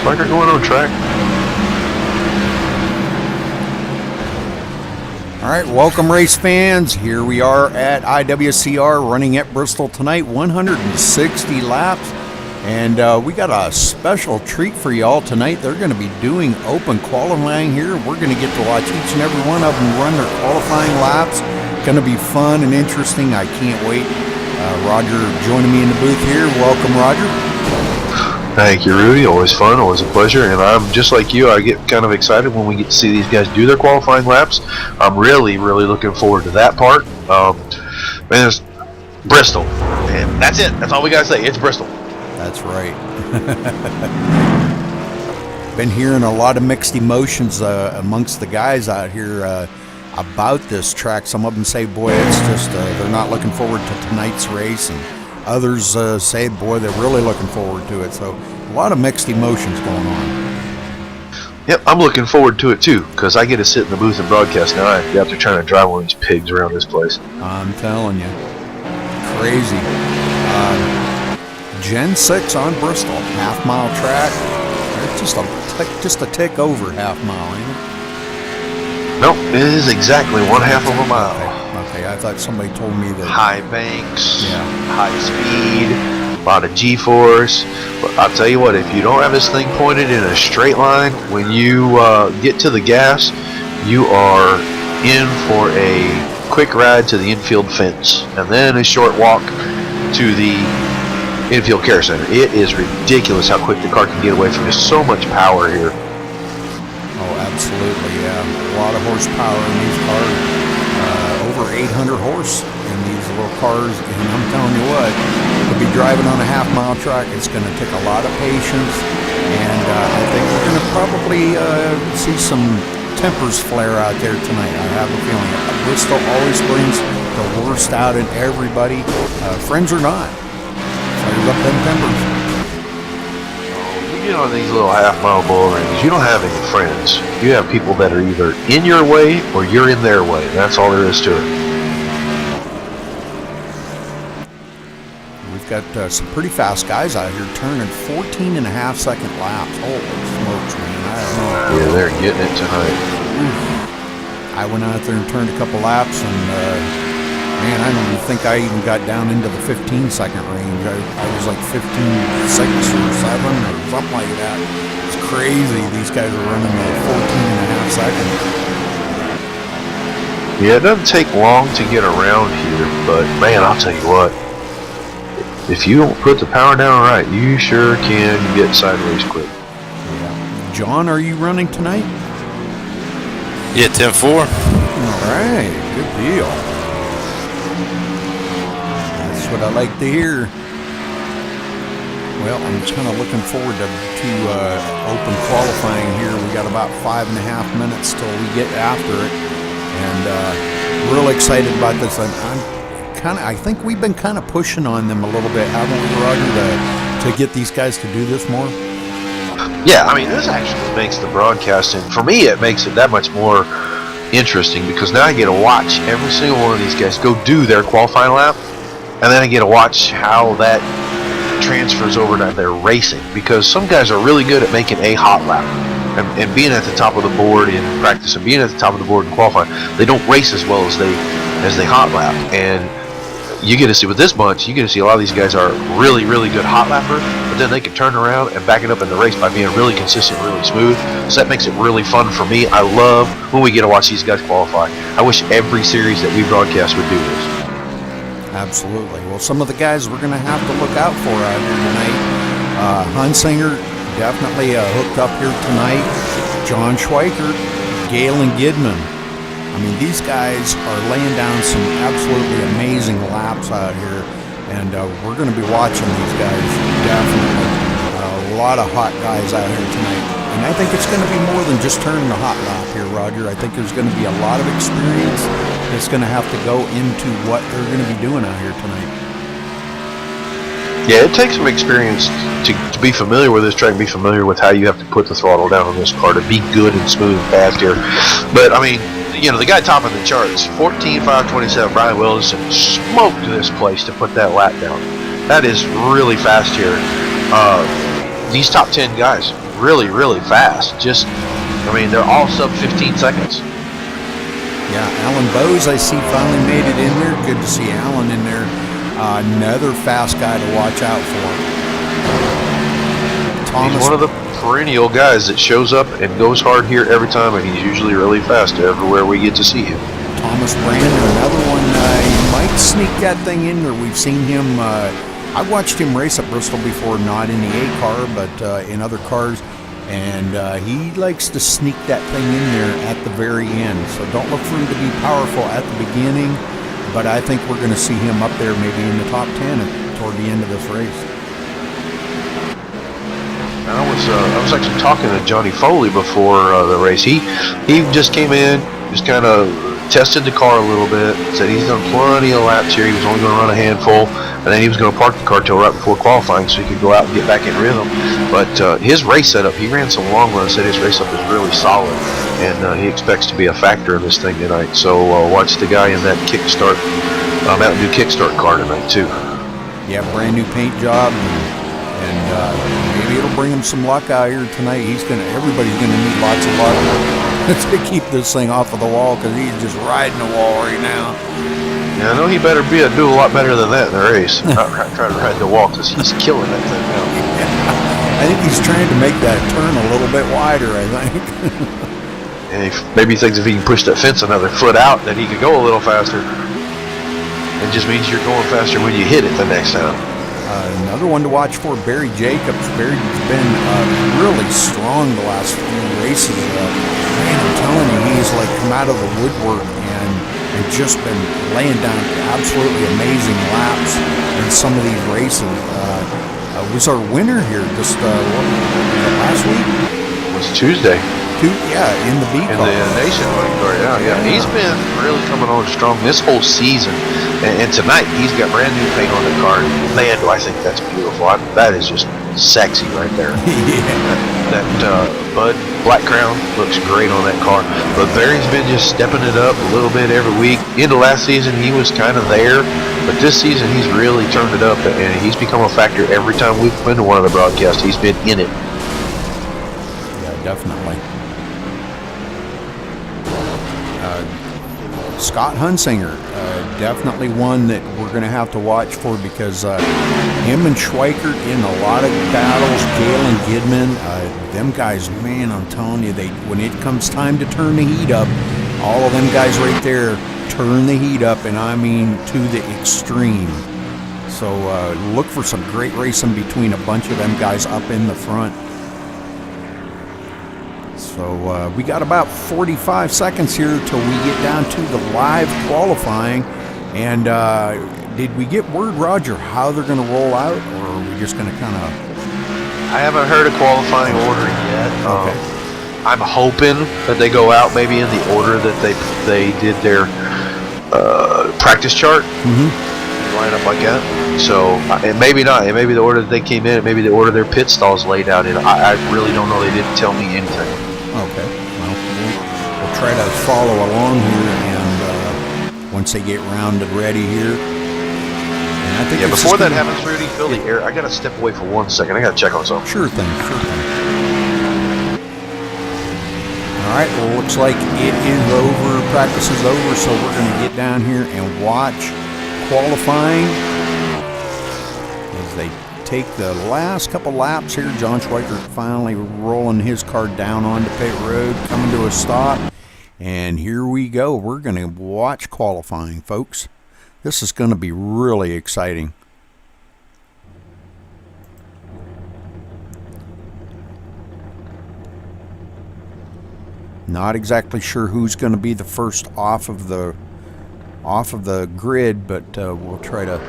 like they're going on track. All right, welcome race fans. Here we are at IWCR running at Bristol tonight, 160 laps. And we got a special treat for y'all tonight. They're going to be doing open qualifying here. We're going to get to watch each and every one of them run their qualifying laps. Going to be fun and interesting. I can't wait. Roger joining me in the booth here. Welcome, Roger. Thank you, Rudy. Always fun, always a pleasure. And I'm just like you. I get kind of excited when we get to see these guys do their qualifying laps. I'm really, really looking forward to that part. Man, it's Bristol, and that's it. That's all we got to say. It's Bristol. That's right. Been hearing a lot of mixed emotions amongst the guys out here about this track. Some of them say, boy, it's just they're not looking forward to tonight's race, and others say, boy, they're really looking forward to it. So a lot of mixed emotions going on. Yep, I'm looking forward to it too, because I get to sit in the booth and broadcast now. I have to try to drive one of these pigs around this place. I'm telling you, crazy. Gen 6 on Bristol, half-mile track. It's just a tick over half-mile, ain't it? Nope, it is exactly 1/2 of a mile. Okay, I thought somebody told me that. High banks, yeah, high speed, a lot of G-force. But I'll tell you what, if you don't have this thing pointed in a straight line, when you get to the gas, you are in for a quick ride to the infield fence, and then a short walk to the infield care center. It is ridiculous how quick the car can get away from you. So much power here. Oh, absolutely, yeah. A lot of horsepower in these cars. Over 800 horse in these little cars. And I'm telling you what, to be driving on a half-mile track, it's going to take a lot of patience. And I think we're going to probably see some tempers flare out there tonight. I have a feeling. Bristol always brings the worst out in everybody, friends or not. Fires up them timbers. You get on these little half-mile bull rings, you don't have any friends. You have people that are either in your way or you're in their way. That's all there is to it. We've got some pretty fast guys out here turning 14.5-second laps. Holy smokes, man. I don't know. Yeah, they're getting it tonight. I went out there and turned a couple laps, and man, I don't even think I even got down into the 15-second range. I was like 15.6 or 7 or something like that. It's crazy. These guys are running at 14.5 seconds. Yeah, it doesn't take long to get around here, but man, I'll tell you what. If you don't put the power down right, you sure can get sideways quick. Yeah. John, are you running tonight? Yeah, 10-4. All right, good deal. That's what I like to hear. Well, I'm kind of looking forward to open qualifying here. We got about 5.5 minutes till we get after it, and real excited about this. I think we've been kind of pushing on them a little bit, haven't we, Roger, to get these guys to do this more? Yeah, I mean, this actually makes the broadcasting, for me, it makes it that much more interesting, because now I get to watch every single one of these guys go do their qualifying lap, and then I get to watch how that transfers over to their racing, because some guys are really good at making a hot lap and being at the top of the board in practice and being at the top of the board in qualifying. They don't race as well as they hot lap, and you get to see with this bunch, you get to see a lot of these guys are really, really good hot lappers, but then they can turn around and back it up in the race by being really consistent, really smooth. So that makes it really fun for me. I love when we get to watch these guys qualify. I wish every series that we broadcast would do this. Absolutely. Well, some of the guys we're going to have to look out for out here tonight. Hunsinger definitely hooked up here tonight. John Schweiker, Galen Gidman. I mean, these guys are laying down some absolutely amazing laps out here, and we're going to be watching these guys, definitely. A lot of hot guys out here tonight. And I think it's going to be more than just turning a hot lap here, Roger. I think there's going to be a lot of experience that's going to have to go into what they're going to be doing out here tonight. Yeah, it takes some experience to be familiar with this track, be familiar with how you have to put the throttle down on this car to be good and smooth and fast here. But, I mean, you know, the guy topping the charts, 14.527, Brian Wilson, smoked this place to put that lap down. That is really fast here. These top 10 guys, really, really fast. They're all sub 15 seconds. Yeah, Alan Bowes, I see, finally made it in there. Good to see Alan in there. Another fast guy to watch out for. Thomas, he's one of the perennial guys that shows up and goes hard here every time, and he's usually really fast everywhere we get to see him. Thomas Brandon, another one. He might sneak that thing in there. We've seen him. I watched him race at Bristol before, not in the A car, but in other cars. And he likes to sneak that thing in there at the very end. So don't look for him to be powerful at the beginning, but I think we're going to see him up there maybe in the top 10 toward the end of this race. I was actually talking to Johnny Foley before the race. He just came in, just kind of tested the car a little bit, said he's done plenty of laps here. He was only going to run a handful, and then he was going to park the car till right before qualifying so he could go out and get back in rhythm. But his race setup, he ran some long runs, said his race up is really solid, and he expects to be a factor in this thing tonight. So watch the guy in that kickstart, Mountain Dew kickstart car tonight too. Yeah, brand new paint job, and maybe it'll bring him some luck out here tonight. Everybody's gonna need lots of luck to keep this thing off of the wall, because he's just riding the wall right now. Yeah, I know he better do a lot better than that in the race. Not trying to ride the wall, because he's killing that thing now. Yeah. I think he's trying to make that turn a little bit wider, I think. And maybe he thinks if he can push that fence another foot out, that he could go a little faster. It just means you're going faster when you hit it the next time. Another one to watch for, Barry Jacobs. Barry's been really strong the last few races. Man, I'm telling you, he's like come out of the woodwork and just been laying down absolutely amazing laps in some of these races. Was our winner here just last week? It was Tuesday. In the B car. In the Nationwide car, yeah. He's been really coming on strong this whole season. And tonight, he's got brand new paint on the car. Man, do I think that's beautiful. That is just sexy right there. That Bud Black Crown looks great on that car. But Barry's been just stepping it up a little bit every week. Into last season, he was kind of there. But this season, he's really turned it up. And he's become a factor every time we've been to one of the broadcasts. He's been in it. Yeah, definitely. Scott Hunsinger, definitely one that we're going to have to watch for, because him and Schweikert in a lot of battles, Galen Gidman, them guys, man, I'm telling you, when it comes time to turn the heat up, all of them guys right there turn the heat up, and I mean to the extreme. So look for some great racing between a bunch of them guys up in the front. So we got about 45 seconds here till we get down to the live qualifying. And did we get word, Roger, how they're going to roll out, or are we just going to kind of... I haven't heard a qualifying order yet. Okay. I'm hoping that they go out maybe in the order that they did their practice chart. Line up like that. So and maybe not. It may be the order that they came in. It may be the order their pit stalls laid out in. I really don't know. They didn't tell me anything. Okay. Well, we'll try to follow along here, and once they get rounded ready here. And I think before that happens, Rudy, fill the air. I got to step away for 1 second. I got to check on something. Sure thing. All right. Well, looks like it is over. Practice is over, so we're going to get down here and watch qualifying as they take the last couple laps here. John Schweikert finally rolling his car down onto pit road, coming to a stop, and here we go. We're going to watch qualifying, folks. This is going to be really exciting. Not exactly sure who's going to be the first off of the grid, but we'll try to...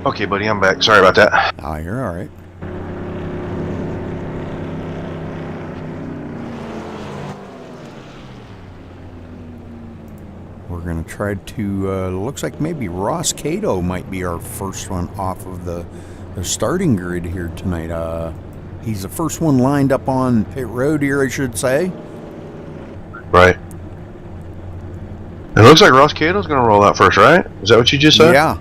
Okay, buddy, I'm back. Sorry about that. Ah, you're all right. We're going to try to... looks like maybe Ross Cato might be our first one off of the starting grid here tonight. He's the first one lined up on pit road here, I should say. Right. It looks like Ross Cato's going to roll out first, right? Is that what you just said? Yeah.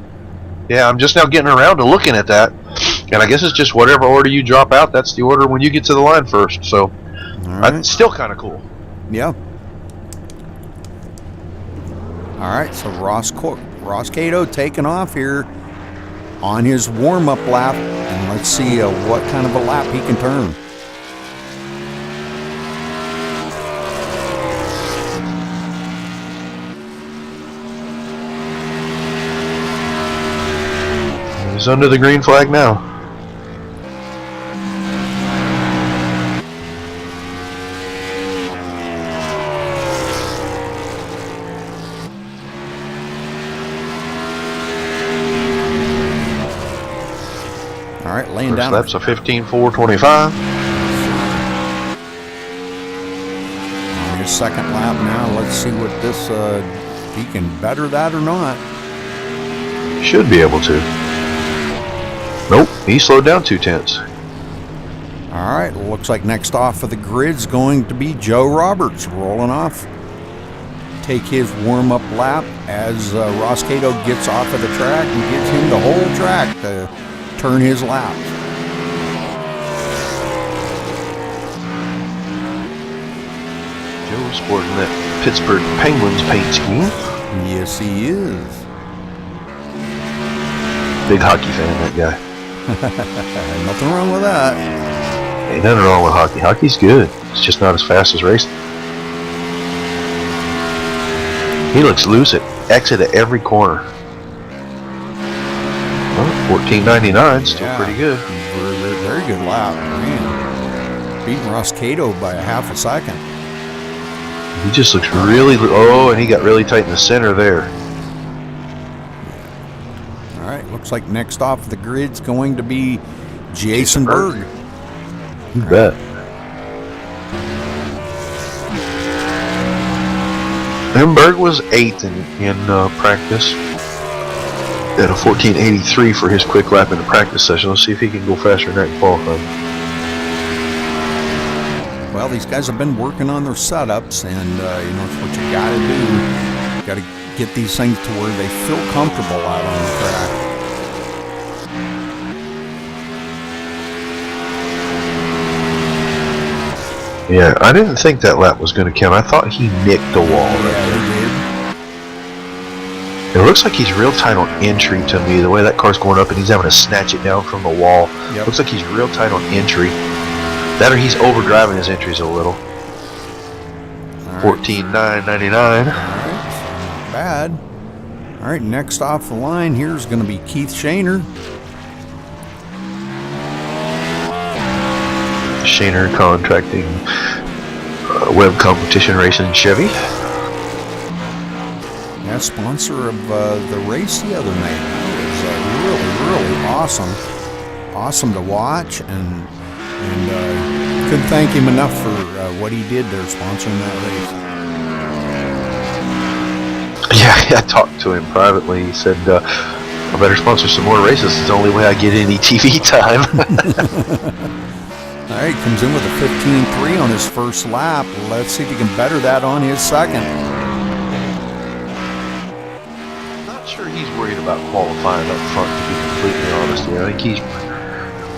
Yeah, I'm just now getting around to looking at that. And I guess it's just whatever order you drop out, that's the order when you get to the line first. So that's still kind of cool. Yeah. All right, so Ross Cato taking off here on his warm-up lap, and let's see what kind of a lap he can turn. He's under the green flag now. All right, laying down. That's a 15.425. On his second lap now. Let's see what this, if he can better that or not. Should be able to. Nope, he slowed down 2/10. All right, looks like next off of the grid's going to be Joe Roberts rolling off. Take his warm-up lap as Ross Cato gets off of the track and gives him the whole track to turn his lap. Joe sporting that Pittsburgh Penguins paint scheme. Yes, he is. Big hockey fan, that guy. Nothing wrong with that. Ain't nothing wrong with hockey. Hockey's good. It's just not as fast as racing. He looks loose at exit at every corner. Well, 14.99, still pretty good. Very good lap, man. Beating Ross Cato by a half a second. He just looks really, and he got really tight in the center there. All right, looks like next off the grid's going to be Jason Berg. You bet. And Berg was 8th in practice at a 14.83 for his quick lap in the practice session. Let's see if he can go faster than that in qualifying. Well, these guys have been working on their setups, and it's what you got to do. You got to get these things to where they feel comfortable out on the track. Yeah, I didn't think that lap was going to count. I thought he nicked the wall. Yeah, he did. It looks like he's real tight on entry to me, the way that car's going up and he's having to snatch it down from the wall. Yep. Looks like he's real tight on entry. That or he's overdriving his entries a little. 14.999. All right, so not bad. All right, next off the line here is going to be Keith Shaner. Shaner contracting web competition racing Chevy. Yeah, sponsor of the race the other night. That was really awesome. Awesome to watch, and couldn't thank him enough for what he did there, sponsoring that race. Yeah, I talked to him privately. He said, I better sponsor some more races. It's the only way I get any TV time. All right, comes in with a 15.3 on his first lap. Let's see if he can better that on his second. Not sure he's worried about qualifying up front, to be completely honest. I think he's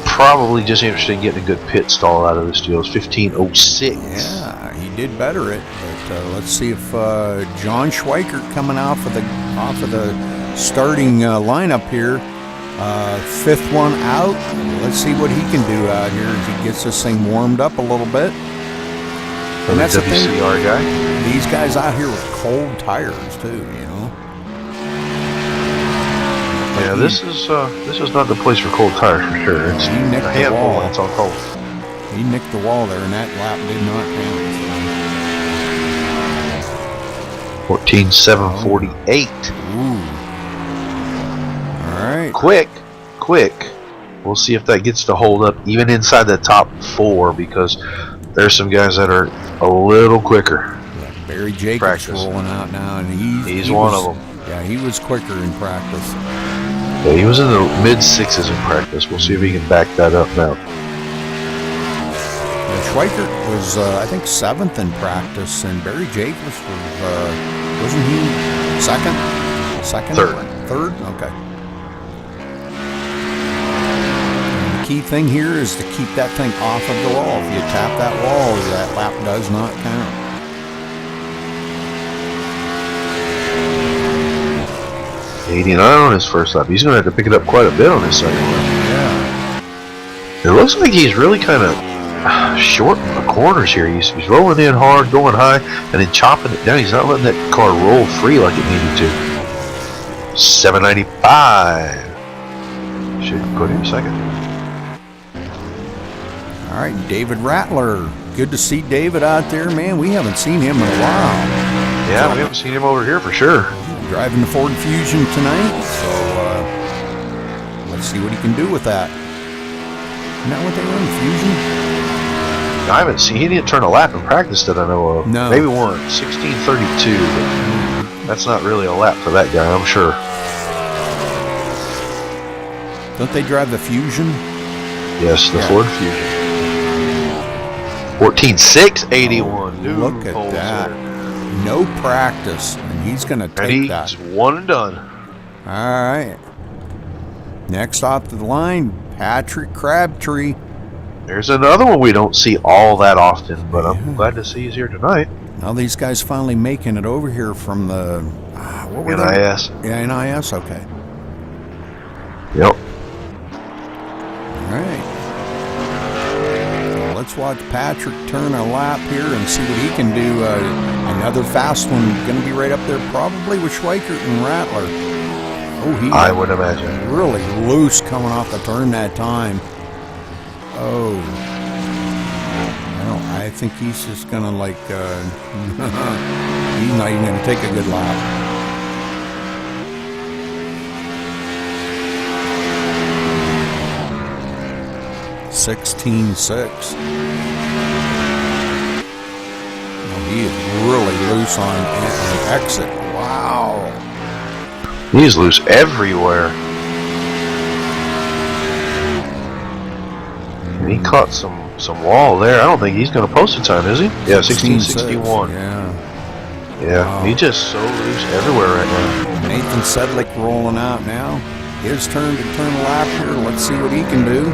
probably just interested in getting a good pit stall out of this deal. It's 15.06. Yeah, he did better it. But let's see if John Schweikert coming off of the starting lineup here. Fifth one out. Let's see what he can do out here as he gets this thing warmed up a little bit. And that's the thing. WCR guy. These guys out here with cold tires too, Yeah, this is not the place for cold tires for sure. It's he nicked a handful the wall. when it's on cold. He nicked the wall there, and that lap did not count. 14.748. Ooh. All right. Quick. We'll see if that gets to hold up even inside the top 4, because there's some guys that are a little quicker. Yeah, Barry Jacobs rolling out now, and he's one of them. Yeah, he was quicker in practice. Yeah, he was in the mid-6s in practice. We'll see if he can back that up now. Yeah, Schweikert was, I think, 7th in practice, and Barry Jacobs was, wasn't he second? Third. Third? Okay. key thing here is to keep that thing off of the wall. If you tap that wall, that lap does not count. .89 on his first lap. He's going to have to pick it up quite a bit on his second lap. Yeah. It looks like he's really kind of short in the corners here. He's rolling in hard, going high, and then chopping it down. He's not letting that car roll free like it needed to. 795. Should put him second. All right, David Rattler. Good to see David out there, man. We haven't seen him in a while. Yeah, we haven't seen him over here for sure. Driving the Ford Fusion tonight, so let's see what he can do with that. Isn't that what they run, Fusion? I haven't seen. He didn't turn a lap in practice that I know of. No. Maybe one. 1632. But that's not really a lap for that guy, I'm sure. Don't they drive the Fusion? Yes, the Ford Fusion. 14.681. Dude, look at that. there. No practice, and he's going to take that. He's one and done. All right. Next off the line, Patrick Crabtree. There's another one we don't see all that often, but I'm glad to see he's here tonight. Now these guys finally making it over here from the what were NIS. They? Yeah, NIS. Okay. Yep. All right. Well, let's watch Patrick turn a lap here and see what he can do. Another fast one, going to be right up there, probably with Schweikert and Rattler. Oh, I would imagine. Really loose coming off the turn that time. Oh. Well, I think he's just going to like, he's not even going to take a good lap. .16.6. He is really loose on exit. Wow. He's loose everywhere. And he caught some wall there. I don't think he's going to post a time, is he? Yeah, 16.61. Yeah. Yeah, Wow. he's just so loose everywhere right now. Nathan Sedlick rolling out now. His turn to turn a lap here. Let's see what he can do.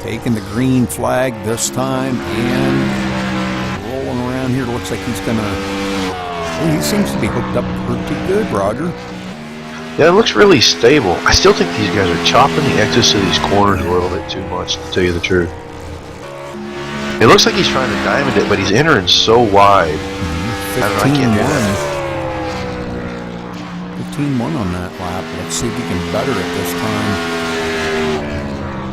Taking the green flag this time and rolling around here. Looks like he's gonna. Oh, he seems to be hooked up pretty good, Roger. Yeah, it looks really stable. I still think these guys are chopping the exits of these corners a little bit too much, to tell you the truth. It looks like he's trying to diamond it, but he's entering so wide. 15-1 on that lap. Let's see if he can better it this time.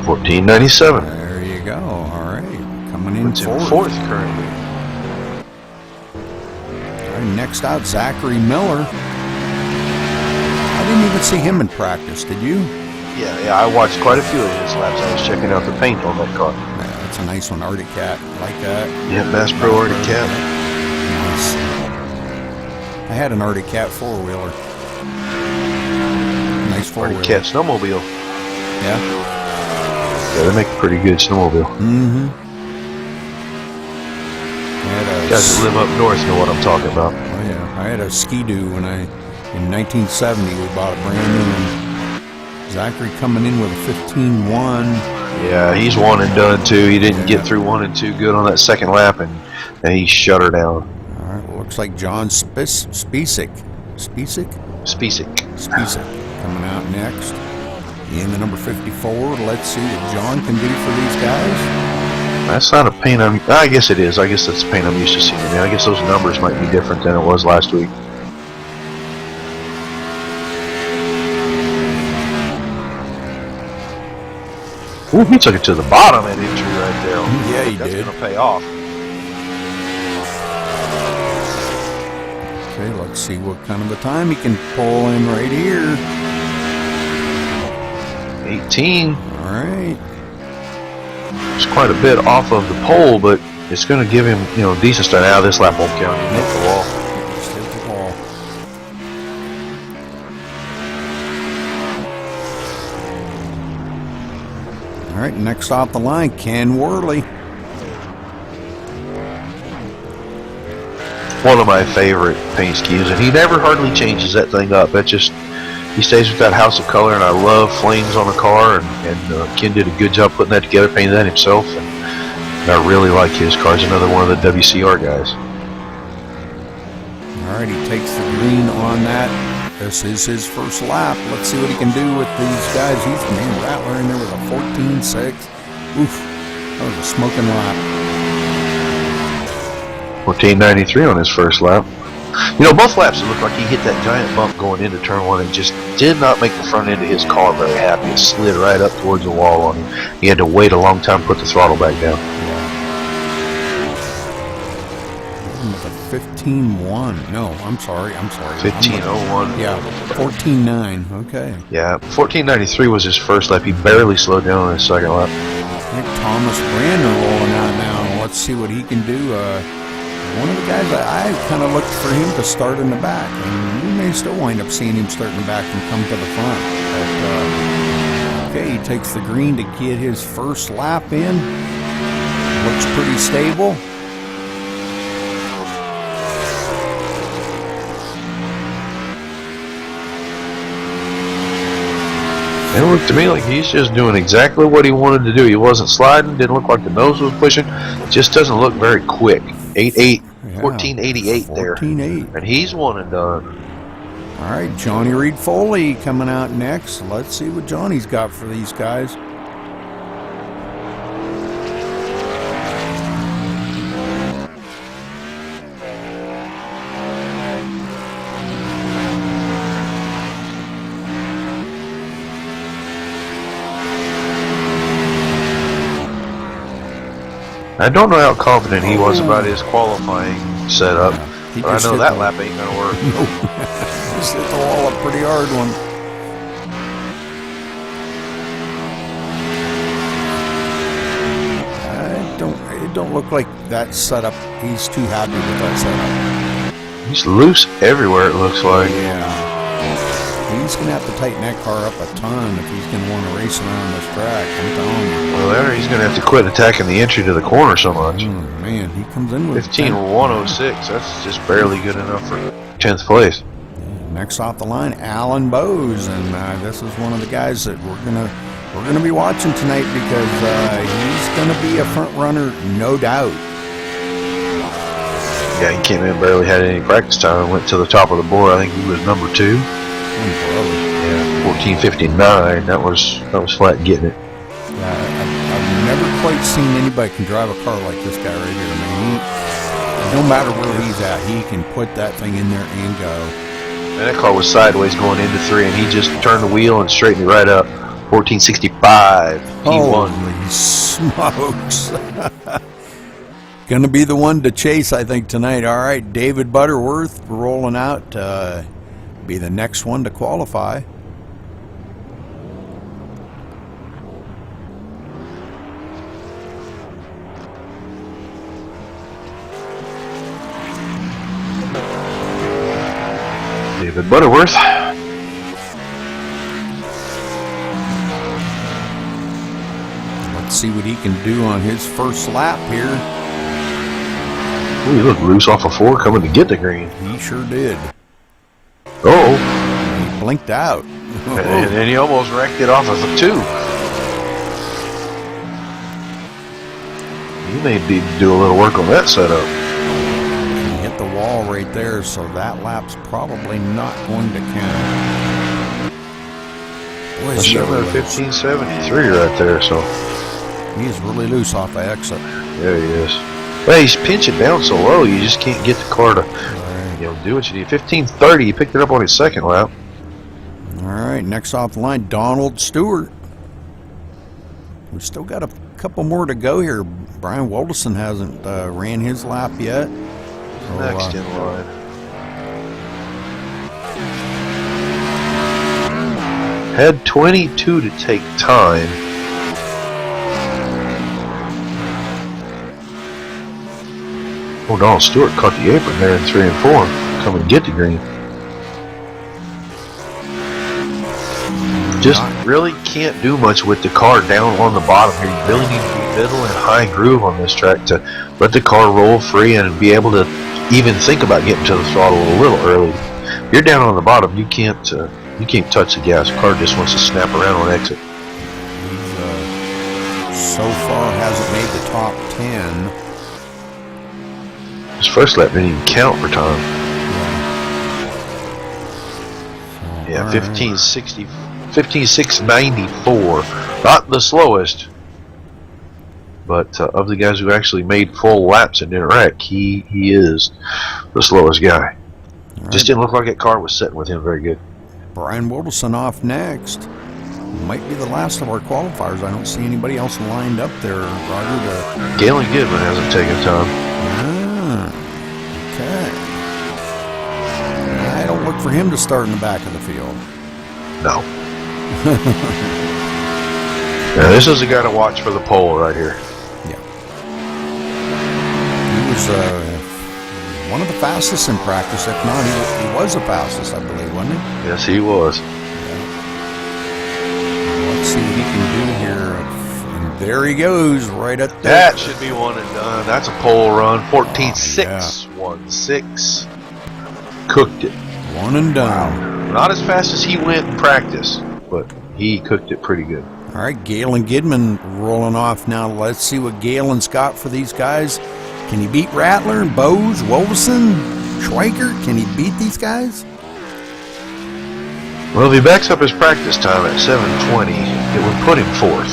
14.97. There you go. All right. Coming in fourth currently. All right, next out, Zachary Miller. I didn't even see him in practice. Did you? Yeah, I watched quite a few of his laps. I was checking out the paint on that car. Yeah, that's a nice one. Arctic Cat. Like that. Yeah, Bass Pro Arctic Cat. Nice. I had an Arctic Cat four-wheeler. Nice four-wheeler. Arctic Cat snowmobile. Yeah. Yeah, they make a pretty good snowmobile. Mm-hmm. Guys that live up north know what I'm talking about. Oh yeah, I had a Ski-Doo in 1970. We bought it brand new. And Zachary coming in with a 15-1. Yeah, he's one and done too. He didn't get through 1 and 2 good on that second lap, and he shut her down. All right, well, looks like John Spacek coming out next. In the number 54, let's see what John can do for these guys. That's not a paint I guess it is. I guess that's the paint I'm used to seeing. I guess those numbers might be different than it was last week. Ooh, he took it to the bottom at entry right there. Yeah, he That's did. going to pay off. Okay, let's see what kind of a time he can pull in right here. 18. All right. It's quite a bit off of the pole, but it's going to give him, decent start. Now this lap won't count. He hit the wall. Just hit the wall. All right, next off the line, Ken Worley. one of my favorite paint schemes, and he never hardly changes that thing up. He stays with that house of color, and I love flames on the car, and Ken did a good job putting that together, painted that himself, and I really like his car. He's another one of the WCR guys. All right, he takes the green on that. This is his first lap. Let's see what he can do with these guys. He's rattler in there with a 14.6. Oof, that was a smoking lap. 14.93 on his first lap. You know, both laps it looked like he hit that giant bump going into turn one and just did not make the front end of his car very happy. It slid right up towards the wall on him. He had to wait a long time to put the throttle back down. With a 15.1. No, I'm sorry. 15.01. Yeah, 14.9. Okay. Yeah, 14.93 was his first lap. He barely slowed down on his second lap. I think Thomas Brandon rolling out now. Let's see what he can do. One of the guys I kind of looked for him to start in the back, and you may still wind up seeing him start in the back and come to the front. But, okay, he takes the green to get his first lap in. Looks pretty stable. It looked to me like he's just doing exactly what he wanted to do. He wasn't sliding, didn't look like the nose was pushing. It just doesn't look very quick. 14.88 there. 14.8. And he's one and done. All right, Johnny Reed Foley coming out next. Let's see what Johnny's got for these guys. I don't know how confident he was about his qualifying setup, but I know that lap ain't going to work. Nope. Just hit the wall, a pretty hard one. It don't look like that setup. He's too happy with that setup. He's loose everywhere, it looks like. Yeah. He's going to have to tighten that car up a ton if he's going to want to race around this track. I'm telling you. Well, he's going to have to quit attacking the entry to the corner so much. Man, he comes in with 15.106. That's just barely good enough for 10th place. Next off the line, Alan Bowes, and this is one of the guys that we're gonna be watching tonight because he's gonna be a front runner, no doubt. Yeah, he came in, barely had any practice time, went to the top of the board. I think he was number 2. Yeah, 14.59. That was flat getting it. I've never quite seen anybody can drive a car like this guy right here. I mean, no matter where he's at, he can put that thing in there and go. And that car was sideways going into 3, and he just turned the wheel and straightened it right up. 14.65. He won. Holy smokes. Gonna be the one to chase, I think, tonight. All right, David Butterworth rolling out. Be the next one to qualify. David Butterworth. Let's see what he can do on his first lap here. Ooh, he looked loose off of 4 coming to get the green. He sure did. Oh. He blinked out. And he almost wrecked it off of a 2. He may need to do a little work on that setup. He hit the wall right there, so that lap's probably not going to count. Boy, That's 15.73 right there, so. He is really loose off the exit. There he is. Well, he's pinching down so low, you just can't get the car to do what you need. 15.30, he picked it up on his second lap. All right, next off the line, Donald Stewart. We've still got a couple more to go here. Brian Walderson hasn't ran his lap yet. So, Next in line. Had 22 to take time. Oh, Donald Stewart caught the apron there in 3 and 4. Come and get the green. Just really can't do much with the car down on the bottom here. You really need to be middle and high groove on this track to let the car roll free and be able to even think about getting to the throttle a little early. If you're down on the bottom, you can't touch the gas. The car just wants to snap around on exit. He's so far hasn't made the top 10. His first lap didn't even count for time. Yeah, 15.694. Not the slowest, but of the guys who actually made full laps and didn't wreck, he is the slowest guy. Right. Just didn't look like that car was sitting with him very good. Brian Wilderson off next. Might be the last of our qualifiers. I don't see anybody else lined up there, Roger. Galen Goodman hasn't taken time. Okay. I don't look for him to start in the back of the field. No. Now, this is a guy to watch for the pole right here. Yeah. He was one of the fastest in practice. If not, he was the fastest, I believe, wasn't he? Yes, he was. Let's see what he can do here. And there he goes, right at the... That should be one and done. That's a pole run. 14.616. Cooked it. One and done. Wow. Not as fast as he went in practice, but he cooked it pretty good. All right, Galen Gidman rolling off now. Let's see what Galen's got for these guys. Can he beat Rattler, Bose, Wolverson, Schweiker? Can he beat these guys? Well, if he backs up his practice time at 7:20, it would put him fourth.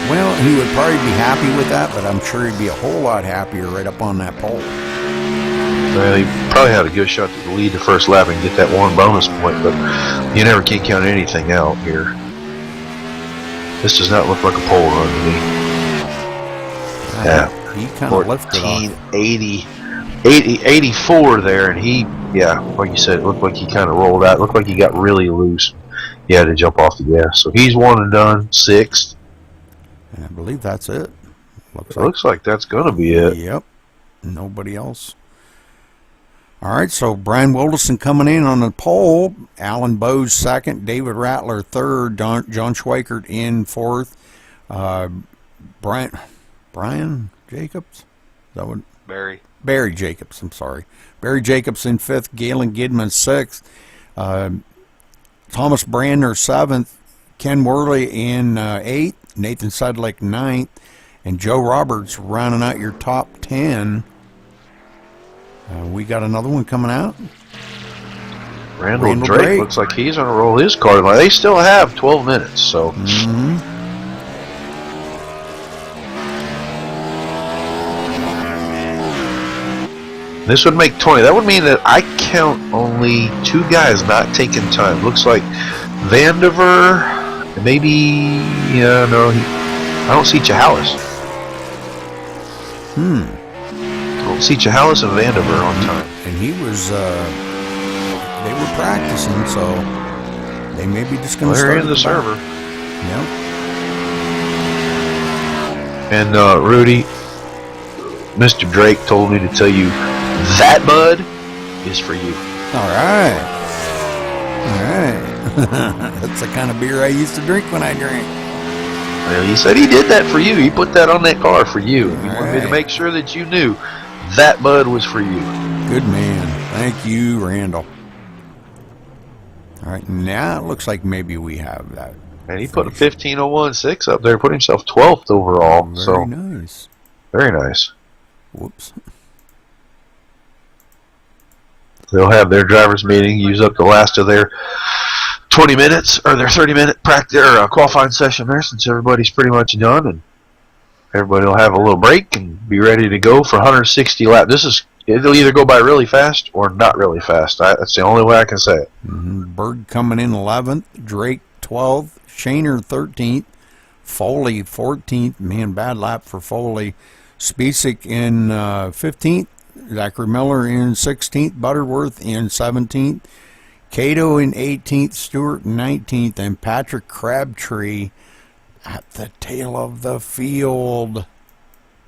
Well, he would probably be happy with that, but I'm sure he'd be a whole lot happier right up on that pole. Well, he probably had a good shot to lead the first lap and get that one bonus point, but you never can count anything out here. This does not look like a pole run to me. Yeah, he kind of lifted off. 84 there, and he, like you said, it looked like he kind of rolled out. It looked like he got really loose. He had to jump off the gas. So he's one and done, sixth. I believe that's it. Looks like that's going to be it. Yep. Nobody else. All right, so Brian Wilderson coming in on the pole. Alan Bose second. David Rattler third. John Schweikert in fourth. Brian Jacobs? Is that what? Barry Jacobs, I'm sorry. Barry Jacobs in fifth. Galen Gidman sixth. Thomas Brandner seventh. Ken Worley in eighth. Nathan Sedlick ninth. And Joe Roberts rounding out your top 10. We got another one coming out. Randall Drake looks like he's going to roll his car. They still have 12 minutes, so. This would make 20. That would mean that I count only two guys not taking time. Looks like Vandiver, maybe, I don't see Chahalis. I don't see Chahalis and Vandiver on time. And he was, they were practicing, so they may be just going to start in the server. Yep. And Rudy, Mr. Drake told me to tell you that bud is for you. All right. That's the kind of beer I used to drink when I drank. Well, he said he did that for you. He put that on that car for you. He wanted me to make sure that you knew that bud was for you. Good man. Thank you, Randall. All right, now it looks like maybe we have that. And he put a 15.016 up there, put himself 12th overall. Very nice. Very nice. Whoops. They'll have their driver's meeting, use up the last of their 20 minutes or their 30-minute practice or qualifying session there, since everybody's pretty much done, and everybody will have a little break and be ready to go for 160 laps. It'll either go by really fast or not really fast. That's the only way I can say it. Berg coming in 11th, Drake 12th, Shaner 13th, Foley 14th. Man, bad lap for Foley. Spacek in 15th. Zachary Miller in 16th, Butterworth in 17th, Cato in 18th, Stewart in 19th, and Patrick Crabtree at the tail of the field.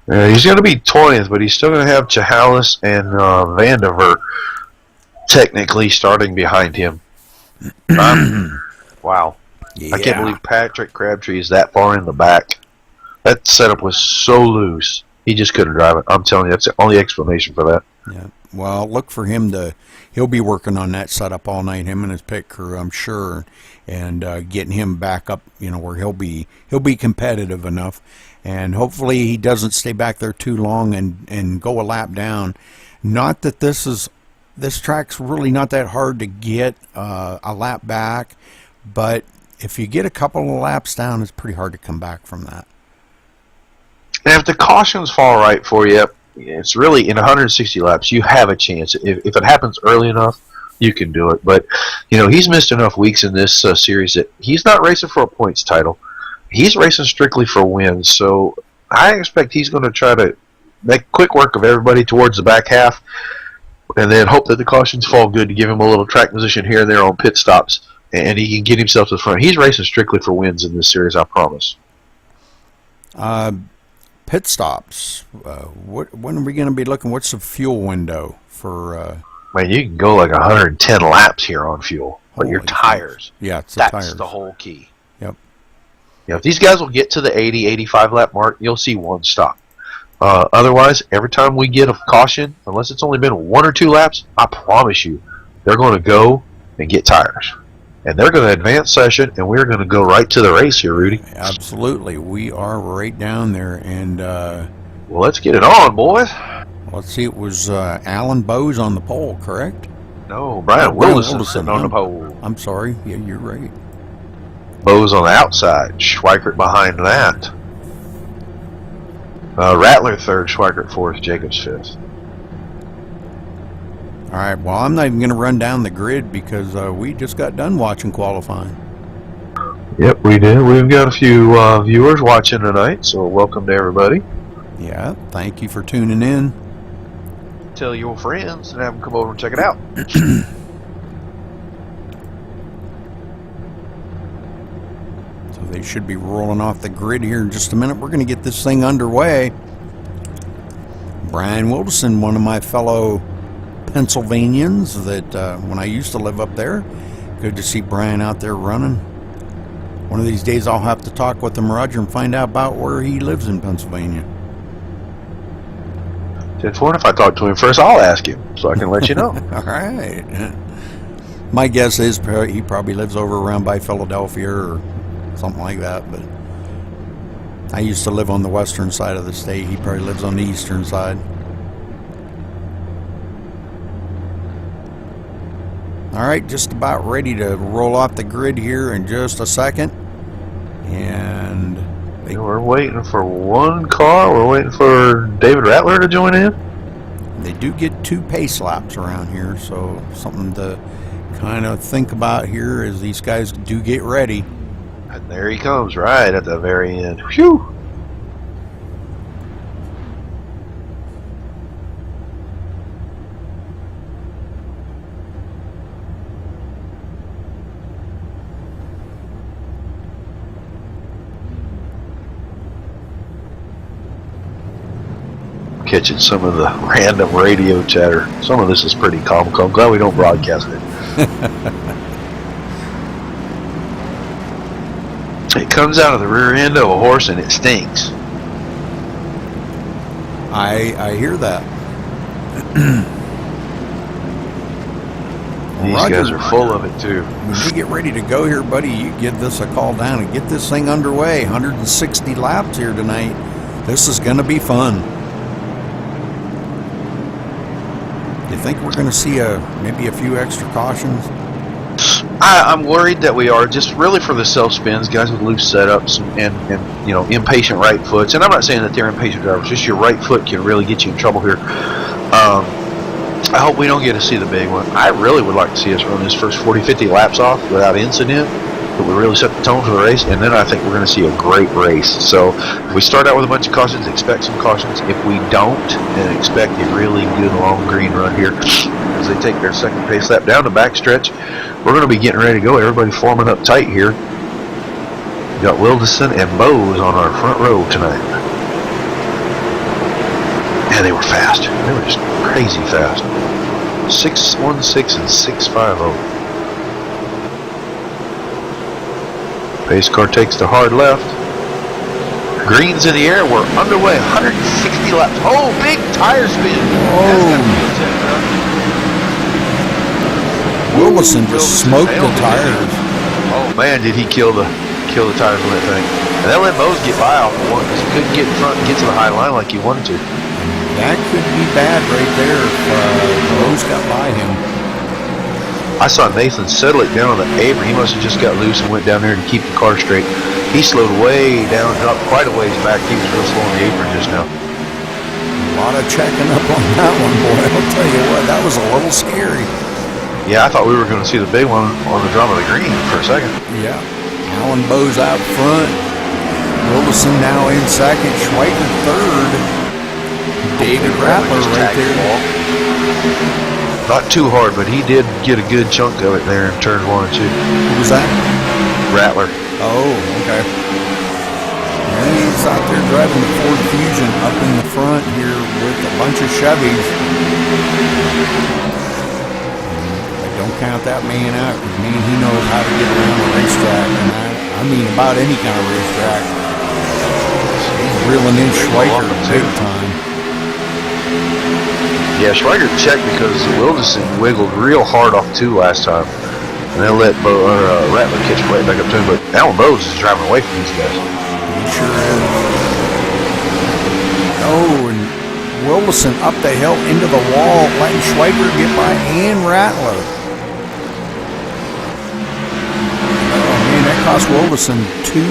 He's going to be 20th, but he's still going to have Chahalis and Vandiver technically starting behind him. Wow. Yeah. I can't believe Patrick Crabtree is that far in the back. That setup was so loose. He just couldn't drive it. I'm telling you, that's the only explanation for that. Yeah. Well, look for him he'll be working on that setup all night, him and his pit crew, I'm sure, and getting him back up, where he'll be competitive enough. And hopefully he doesn't stay back there too long and go a lap down. Not that this track's really not that hard to get a lap back, but if you get a couple of laps down, it's pretty hard to come back from that. And if the cautions fall right for you, it's really in 160 laps, you have a chance. If it happens early enough, you can do it. But, he's missed enough weeks in this series that he's not racing for a points title. He's racing strictly for wins. So I expect he's going to try to make quick work of everybody towards the back half and then hope that the cautions fall good to give him a little track position here and there on pit stops, and he can get himself to the front. He's racing strictly for wins in this series, I promise. Pit stops. When are we going to be looking? What's the fuel window for? Man, you can go like 110 laps here on fuel, but your tires. Yeah, it's the that's tires. The whole key. Yep. If these guys will get to the 80, 85 lap mark, you'll see one stop. Otherwise, every time we get a caution, unless it's only been 1 or 2 laps, I promise you, they're going to go and get tires. And they're going to advance session, and we're going to go right to the race here, Rudy. Absolutely. We are right down there. And well, let's get it on, boys. Let's see, it was Alan Bowes on the pole, correct? No, Brian Wilson sitting on the pole. I'm sorry. Yeah, you're right. Bowes on the outside. Schweikert behind that. Rattler third, Schweikert fourth, Jacobs fifth. All right, well, I'm not even going to run down the grid because we just got done watching qualifying. Yep, we did. We've got a few viewers watching tonight, so welcome to everybody. Yeah, thank you for tuning in. Tell your friends and have them come over and check it out. So they should be rolling off the grid here in just a minute. We're going to get this thing underway. Brian Wilson, one of my fellow Pennsylvanians that when I used to live up there. Good to see Brian out there running. One of these days I'll have to talk with him, Roger, and find out about where he lives in Pennsylvania. 10-4, if I talk to him first, I'll ask him so I can let you know. All right. My guess is he probably lives over around by Philadelphia or something like that, but I used to live on the western side of the state. He probably lives on the eastern side. All right, just about ready to roll off the grid here in just a second. And we're waiting for one car. We're waiting for David Rattler to join in. They do get 2 pace laps around here, so something to kind of think about here as these guys do get ready. And there he comes right at the very end. Whew! Catching some of the random radio chatter. Some of this is pretty comical. I'm glad we don't broadcast it. It comes out of the rear end of a horse and it stinks. I hear that. These Roger, guys are full of it too. When you get ready to go here, buddy, you give this a call down and get this thing underway. 160 laps here tonight. This is going to be fun. You think we're going to see maybe a few extra cautions? I'm worried that we are, just really for the self spins, guys with loose setups and impatient right foots. And I'm not saying that they're impatient drivers, just your right foot can really get you in trouble here. I hope we don't get to see the big one. I really would like to see us run this first 40-50 laps off without incident. That would really set the tone for the race, and then I think we're going to see a great race. So if we start out with a bunch of cautions, expect some cautions. If we don't, then expect a really good long green run here as they take their second pace lap down the backstretch. We're going to be getting ready to go. Everybody forming up tight here. We got Wilderson and Bowes on our front row tonight. And they were fast. They were just crazy fast. 6.16 and 6.50. Pace car takes the hard left. Green's in the air. We're underway. 160 laps. Oh, big tire spin. Wilson just smoked the tires. Oh man, did he kill the tires on that thing? And that let Bose get by off the one because he couldn't get in front and get to the high line like he wanted to. That could be bad right there if Bose got by him. I saw Nathan settle it down on the apron. He must have just got loose and went down there to keep the car straight. He slowed way down, dropped quite a ways back. He was real slow on the apron just now. A lot of checking up on that one, boy. I'll tell you what, that was a little scary. Yeah, I thought we were going to see the big one on the drum of the green for a second. Yeah. Alan Bose out front. Wilson now in second. Schweiker third. David Rattler right there. Not too hard, but he did get a good chunk of it there in turns 1 and 2. Who was that? Rattler. Oh, okay. And he's out there driving the Ford Fusion up in the front here with a bunch of Chevys. They don't count that man out because, man, he knows how to get around the racetrack. And I mean about any kind of racetrack. He's reeling in Schweiker big time. Yeah, Schweiker checked because Wilderson wiggled real hard off 2 last time. And then let Rattler catch right back up to him. But Alan Bose is driving away from these guys. He sure is. Oh, and Wilderson up the hill into the wall, letting Schweiker get by and Rattler. Oh, man, that cost Wilderson two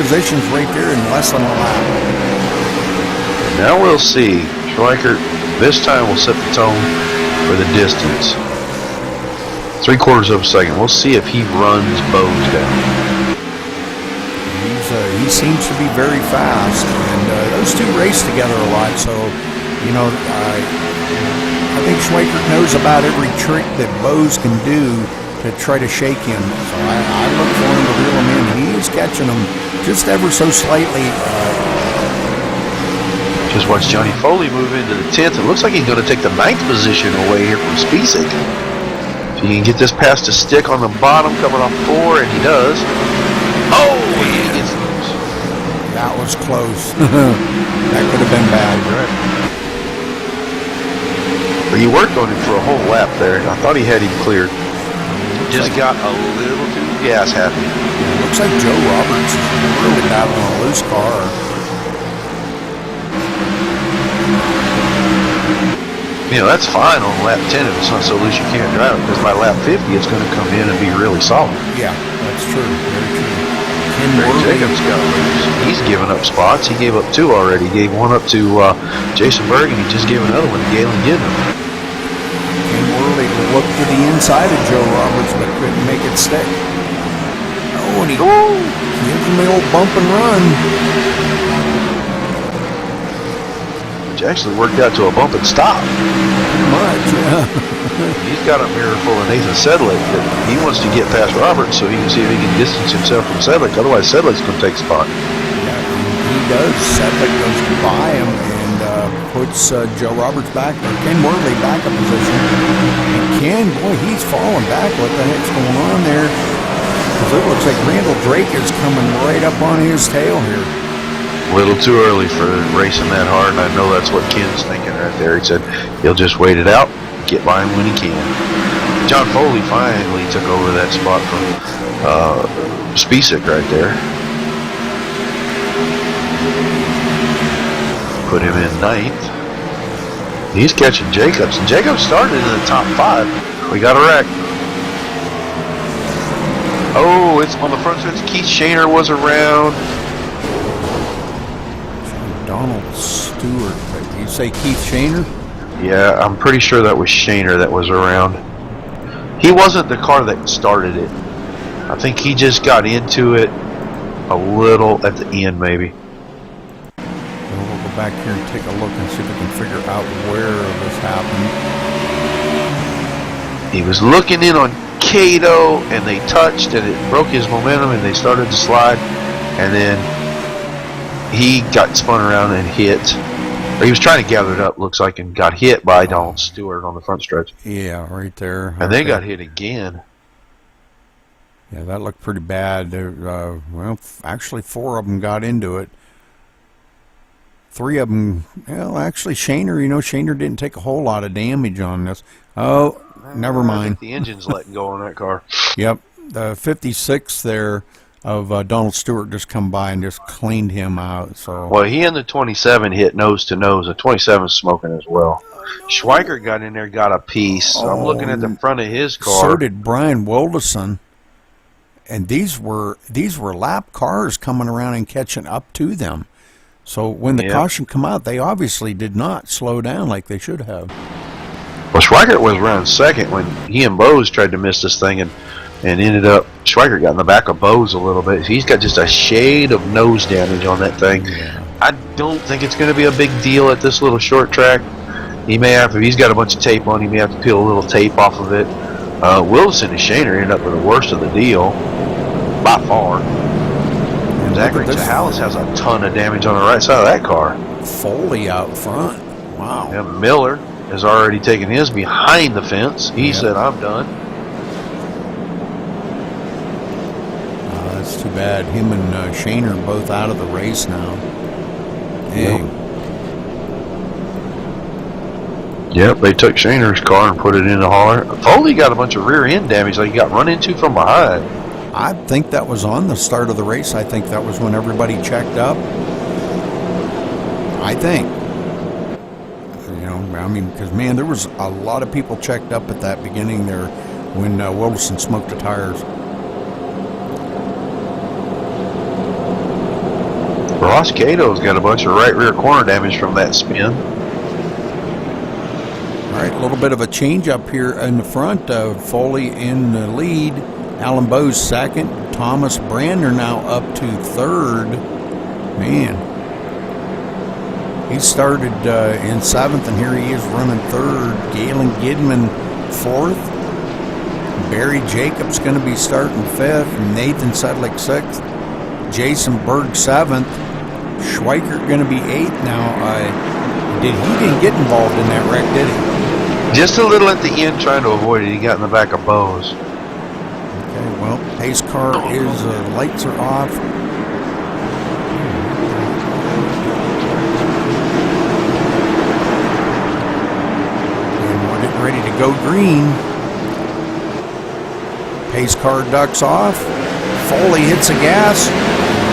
positions right there in less than a lap. Now we'll see. Schweiker this time will set the tone for the distance. 3/4 of a second. We'll see if he runs Bose down. He seems to be very fast, and those two race together a lot. So, you know, I think Schweiker knows about every trick that Bose can do to try to shake him. So I look for him to reel him in. He is catching him just ever so slightly. Just watch Johnny Foley move into the 10th. It looks like he's going to take the 9th position away here from Spisak. If he can get this past the stick on the bottom, coming off 4, and he does. Oh, he gets loose. That was close. That could have been bad. Right. But you worked on him for a whole lap there. I thought he had him cleared. Just got a little too gas happy. Looks like Joe Roberts is really battling a loose car. You know, that's fine on lap 10 if it's not so loose you can't drive it, because by lap 50 it's going to come in and be really solid. Yeah, that's true. Very true. Barry Jacobs got loose. He's given up spots. He gave up 2 already. He gave one up to Jason Berg, and he just gave another one to Galen Gidnam. Ken Worley looked to the inside of Joe Roberts, but couldn't make it stick. Oh, and he gives him the old bump and run. Which actually worked out to a bump and stop. Pretty much, yeah. He's got a mirror full of Nathan Sedlick that he wants to get past Roberts so he can see if he can distance himself from Sedlick. Otherwise, Sedlick's going to take spot. Yeah, he does. Sedlick goes by him and puts Joe Roberts back, or Ken Worley back in position. And Ken, boy, he's falling back. What the heck's going on there? Because it looks like Randall Drake is coming right up on his tail here. A little too early for racing that hard, and I know that's what Ken's thinking right there. He said he'll just wait it out, get by him when he can. John Foley finally took over that spot from Spisak right there. Put him in 9th. He's catching Jacobs, and Jacobs started in the top 5. We got a wreck. Oh, it's on the front stretch. Keith Shaner was around. Donald Stewart. Did you say Keith Shaner? Yeah, I'm pretty sure that was Shaner that was around. He wasn't the car that started it. I think he just got into it a little at the end, maybe. We'll go back here and take a look and see if we can figure out where this happened. He was looking in on Cato, and they touched, and it broke his momentum, and they started to slide, and then he got spun around and hit. Or he was trying to gather it up, looks like, and got hit by Donald Stewart on the front stretch. Yeah, right there. And then got hit again. Yeah, that looked pretty bad. Well, actually, 4 of them got into it. 3 of them, well, actually, Shaner, Shaner didn't take a whole lot of damage on this. Oh, never mind. I think the engine's letting go on that car. Yep, the 56 there of Donald Stewart just come by and just cleaned him out. So Well, he and the 27 hit nose to nose. The 27's smoking as well. Schweikert got in there, got a piece. I'm looking at the front of his car. So did Brian Wilderson. And these were lap cars coming around and catching up to them. So when the caution come out, they obviously did not slow down like they should have. Well, Schweikert was around second when he and Bose tried to miss this thing, and ended up, Schweikert got in the back of Bose a little bit. He's got just a shade of nose damage on that thing. Yeah. I don't think it's going to be a big deal at this little short track. He may have, if he's got a bunch of tape on, he may have to peel a little tape off of it. Wilson and Shaner ended up with the worst of the deal, by far. Zachary Chahalis has a ton of damage on the right side of that car. Foley out front. Wow. And Miller has already taken his behind the fence. He said, I'm done. That's too bad. Him and Shaner are both out of the race now. Dang. Yep, they took Shaner's car and put it in the hauler. Foley got a bunch of rear end damage, like he got run into from behind. I think that was on the start of the race. I think that was when everybody checked up. I think. Because, man, there was a lot of people checked up at that beginning there when Wilson smoked the tires. Ross Cato's got a bunch of right rear corner damage from that spin. All right, a little bit of a change up here in the front. Foley in the lead. Alan Bose second. Thomas Brandner now up to third. Man. He started in 7th, and here he is running 3rd. Galen Gidman 4th. Barry Jacobs going to be starting 5th. Nathan Sedlick 6th. Jason Berg 7th. Schweikert going to be 8th. Now, he didn't get involved in that wreck, did he? Just a little at the end trying to avoid it. He got in the back of Bose. Okay, well, pace car is, lights are off. And we're getting ready to go green. Pace car ducks off. Foley hits the gas.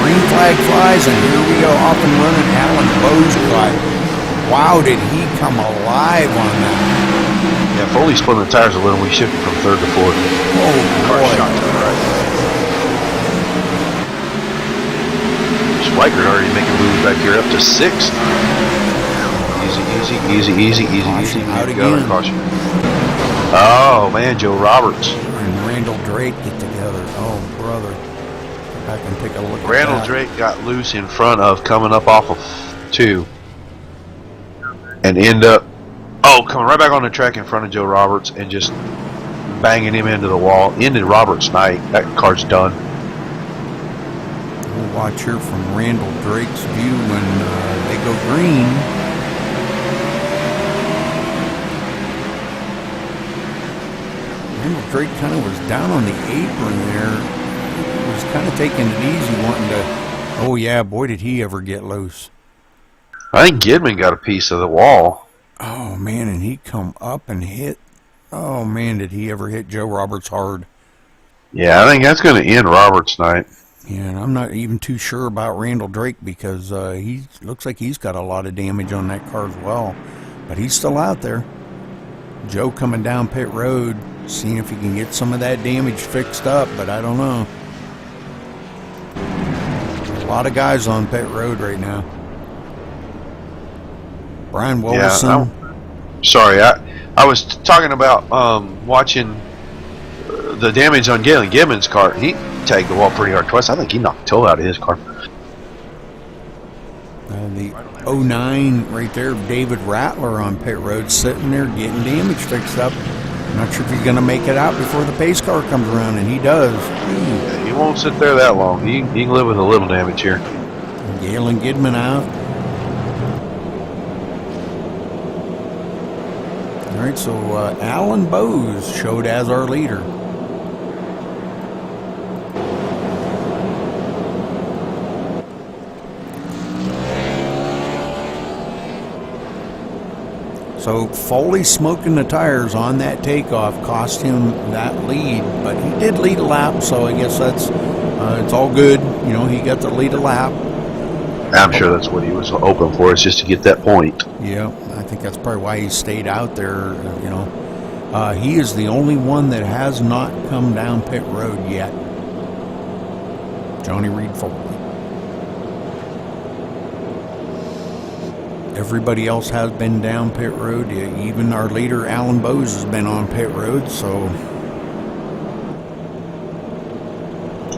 Green flag flies, and here we go, off and running. Alan Bose drive. Wow, did he come alive on that? Yeah, Foley spun the tires a little. We shifted from 3rd to 4th. Oh, Car boy. shot to the right. Schweikert already making moves back here up to 6th. Easy. Out Here we go. again. Caution. Oh, man, Joe Roberts. And Randall Drake get together. Oh, brother. Go back and take a look at Randall that. Drake got loose in front of, coming up off of 2. And end up, coming right back on the track in front of Joe Roberts and just banging him into the wall. Ended Roberts' night. That car's done. We'll watch here from Randall Drake's view when they go green. Randall Drake kind of was down on the apron there. He was kind of taking it easy, wanting to, oh yeah, boy did he ever get loose. I think Gidman got a piece of the wall. Oh man, and he come up and hit, oh man, did he ever hit Joe Roberts hard. Yeah, I think that's going to end Roberts' night. Yeah, and I'm not even too sure about Randall Drake because he looks like he's got a lot of damage on that car as well. But he's still out there. Joe coming down pit road, seeing if he can get some of that damage fixed up, but I don't know. A lot of guys on pit road right now. Brian Wilson. Yeah, I was talking about watching the damage on Galen Gibbons' car. He tagged the wall pretty hard twice. I think he knocked the toe out of his car. The 09 right there, David Rattler on pit road, sitting there getting damage fixed up. Not sure if he's going to make it out before the pace car comes around, and he does. Yeah, he won't sit there that long. He can live with a little damage here. Galen Gidman out. All right, so Alan Bose showed as our leader. So Foley smoking the tires on that takeoff cost him that lead, but he did lead a lap, so I guess that's it's all good. You know, he got to lead a lap. I'm sure that's what he was hoping for, is just to get that point. Yeah, I think that's probably why he stayed out there. You know, he is the only one that has not come down pit road yet. Johnny Reed Foley. Everybody else has been down pit road. Even our leader, Alan Bowes, has been on pit road. So,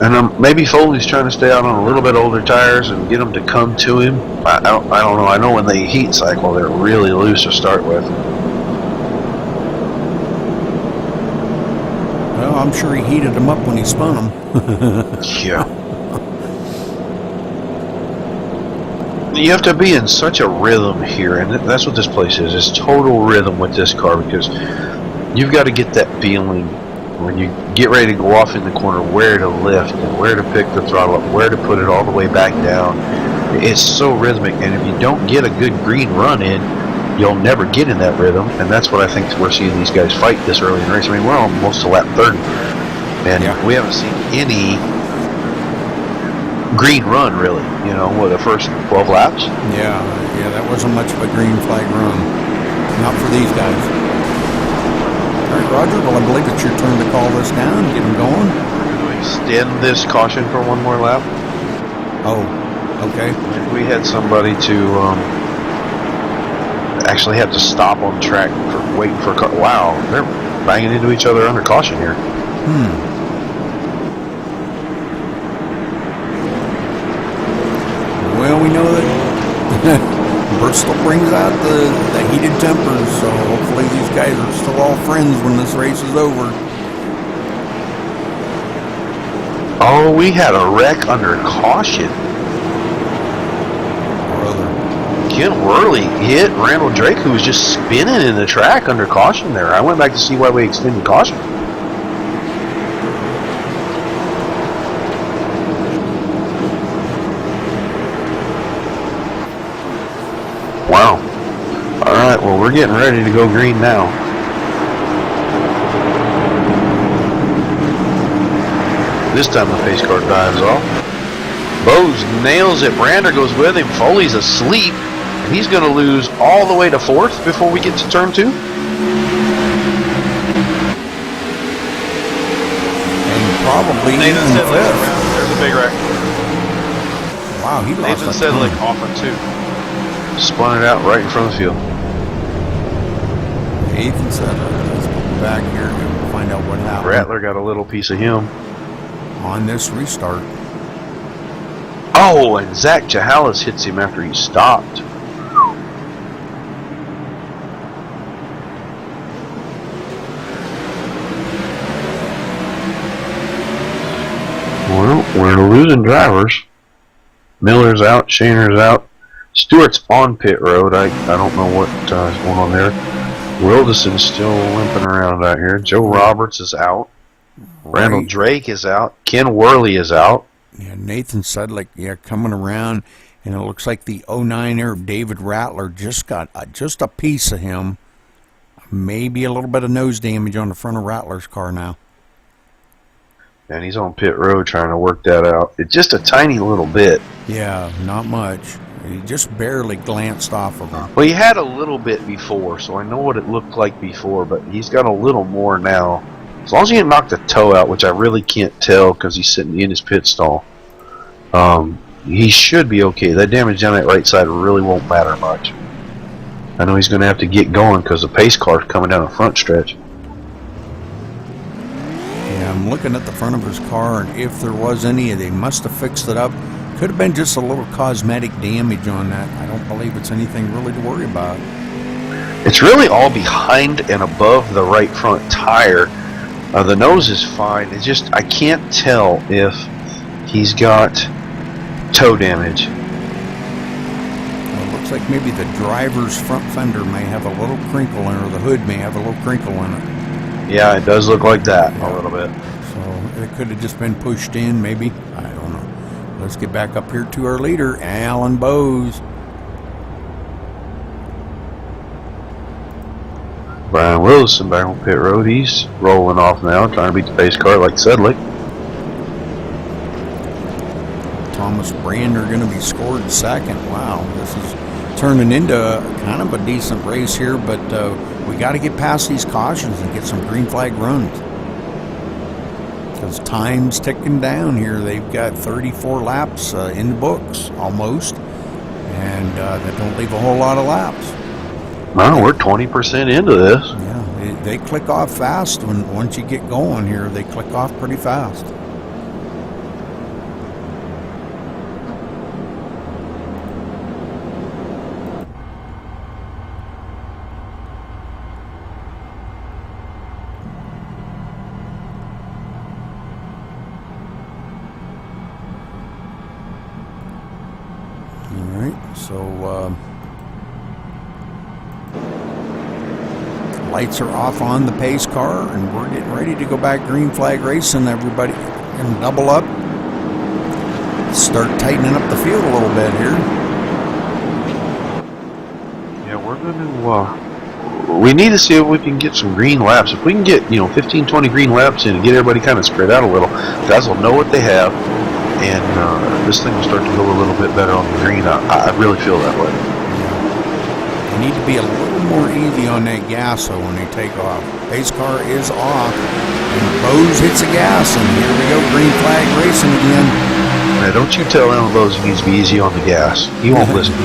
and maybe Foley's trying to stay out on a little bit older tires and get them to come to him. I don't know. I know when they heat cycle, they're really loose to start with. Well, I'm sure he heated them up when he spun them. Yeah. You have to be in such a rhythm here, and that's what this place is. It's total rhythm with this car, because you've got to get that feeling when you get ready to go off in the corner, where to lift and where to pick the throttle up, where to put it all the way back down. It's so rhythmic, and if you don't get a good green run in, you'll never get in that rhythm, and that's what I think we're seeing these guys fight this early in the race. I mean, we're almost to lap 30, and we haven't seen any green run, really, you know, with the first 12 laps. Yeah, that wasn't much of a green flag run. Not for these guys. All right, Roger, well, I believe it's your turn to call this down, get them going. Extend this caution for one more lap. Oh, okay. We had somebody to actually have to stop on the track for waiting for a car. Wow, they're banging into each other under caution here. Well, we know that Bristol brings out the heated tempers, so hopefully these guys are still all friends when this race is over. Oh, we had a wreck under caution. Brother. Ken Worley hit Randall Drake, who was just spinning in the track under caution there. I went back to see why we extended caution. Wow. Alright, well, we're getting ready to go green now. This time the pace car dives off. Bowes nails it. Brander goes with him. Foley's asleep. And he's going to lose all the way to 4th before we get to turn 2. And probably Nathan even Sedlick 5th. around. There's a big wreck. Wow, he lost Nathan a Sedlick ton. off on 2. Spun it out right in front of the field. Nathan Sedlick. Let's go back here and find out what happened. Rattler got a little piece of him. On this restart. Oh, and Zach Jahalis hits him after he stopped. Well, we're losing drivers. Miller's out, Shaner's out. Stewart's on pit road. I don't know what's going on there. Wildeson's still limping around out here. Joe Roberts is out. Randall Drake is out. Ken Worley is out. Yeah, Nathan Sedlick, coming around, and it looks like the 09 Arab David Rattler just got just a piece of him. Maybe a little bit of nose damage on the front of Rattler's car now. And he's on pit road trying to work that out. It's just a tiny little bit. Yeah, not much. He just barely glanced off of him. Well, he had a little bit before, so I know what it looked like before, but he's got a little more now. As long as he didn't knock the toe out, which I really can't tell because he's sitting in his pit stall, he should be okay. That damage down that right side really won't matter much. I know he's going to have to get going because the pace car's coming down the front stretch. Yeah, I'm looking at the front of his car, and if there was any, they must have fixed it up. Could have been just a little cosmetic damage on that. I don't believe it's anything really to worry about. It's really all behind and above the right front tire. The nose is fine. It's just I can't tell if he's got toe damage. Well, it looks like maybe the driver's front fender may have a little crinkle in it, or the hood may have a little crinkle in it. Yeah, it does look like that a little bit. So it could have just been pushed in, maybe. I don't know. Let's get back up here to our leader, Alan Bowes. Brian Wilson back on pit road. He's rolling off now, trying to beat the pace car like Sedlick. Thomas Brander going to be scored second. Wow, this is turning into kind of a decent race here, but we got to get past these cautions and get some green flag runs. Because time's ticking down here. They've got 34 laps in the books, almost. And that don't leave a whole lot of laps. Well, we're 20% into this. Yeah, they click off fast once you get going here. They click off pretty fast. All right, so lights are off on the pace car, and we're getting ready to go back green flag racing. Everybody can double up, start tightening up the field a little bit here. Yeah, we're going to, we need to see if we can get some green laps. If we can get, 15, 20 green laps in and get everybody kind of spread out a little, guys will know what they have, and this thing will start to go a little bit better on the green. I really feel that way. They need to be a little more easy on that gas though when they take off. Pace car is off, and Bose hits the gas, and here we go, green flag racing again. Now, don't you tell Alan Bose he needs to be easy on the gas. He won't listen.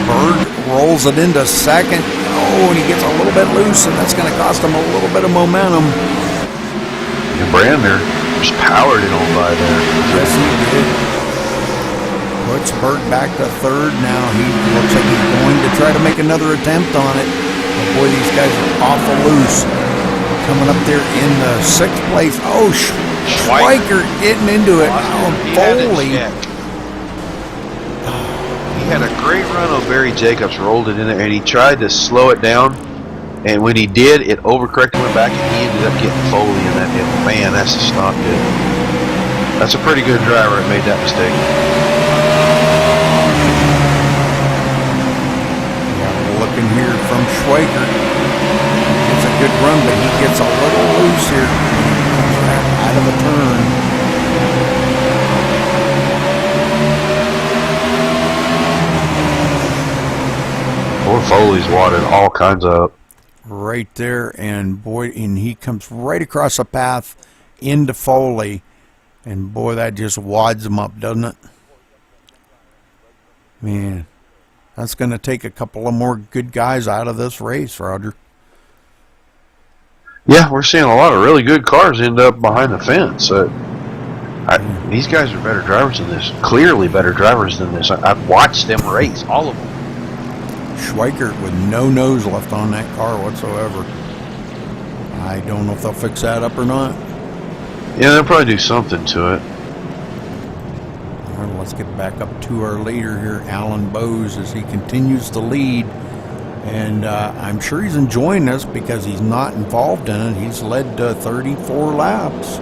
Bird rolls it into second. Oh, and he gets a little bit loose, and that's going to cost him a little bit of momentum. And Brander just powered it on by there. Yes, he did. Puts Bird back to third now. He looks like he's going to try to make another attempt on it. But boy, these guys are awful loose. Coming up there in the sixth place. Oh, Schweiker getting into it. Oh, Foley. He had a great run on Barry Jacobs, rolled it in there, and he tried to slow it down. And when he did, it overcorrected, went back, and he ended up getting Foley in that deal. Man, that's just not good. That's a pretty good driver that made that mistake. Looking here from Schweiker. It's a good run, but he gets a little loose here. Out of the turn. Poor Foley's wadded all kinds up. Right there, and boy, and he comes right across the path into Foley, and boy, that just wads him up, doesn't it? Man. That's going to take a couple of more good guys out of this race, Roger. Yeah, we're seeing a lot of really good cars end up behind the fence. These guys are better drivers than this. Clearly better drivers than this. I've watched them race, all of them. Schweiker with no nose left on that car whatsoever. I don't know if they'll fix that up or not. Yeah, they'll probably do something to it. Let's get back up to our leader here, Alan Bose, as he continues to lead. And I'm sure he's enjoying this because he's not involved in it. He's led 34 laps.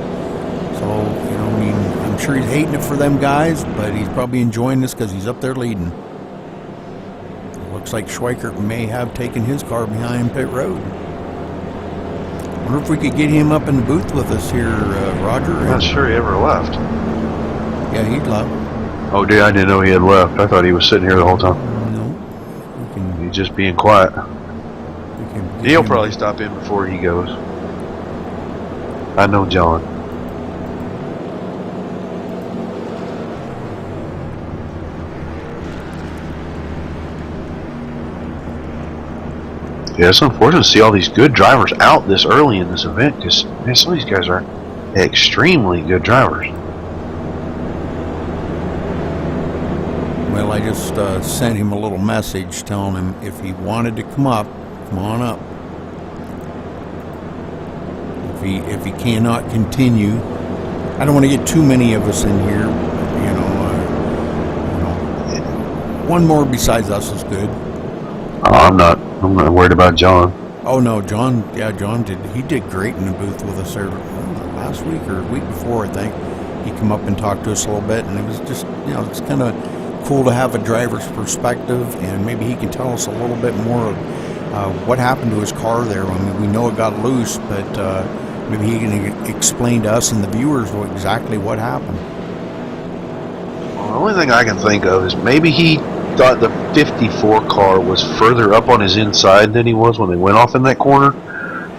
So, I'm sure he's hating it for them guys, but he's probably enjoying this because he's up there leading. It looks like Schweiker may have taken his car behind pit road. Wonder if we could get him up in the booth with us here, Roger. I'm not sure he ever left. Yeah, he'd left. Oh, dude, I didn't know he had left. I thought he was sitting here the whole time. No. He's just being quiet. He'll probably stop in before he goes. I know John. Yeah, it's unfortunate to see all these good drivers out this early in this event because some of these guys are extremely good drivers. Well, I just sent him a little message telling him if he wanted to come on up. If he cannot continue, I don't want to get too many of us in here. One more besides us is good. I'm not worried about John. Oh no, John. Yeah, John did great in the booth with us there last week or week before, I think. He come up and talked to us a little bit, and it was just it's kind of cool to have a driver's perspective, and maybe he can tell us a little bit more what happened to his car there. I mean, we know it got loose, but maybe he can explain to us and the viewers exactly what happened. Well, the only thing I can think of is maybe he thought the 54 car was further up on his inside than he was when they went off in that corner,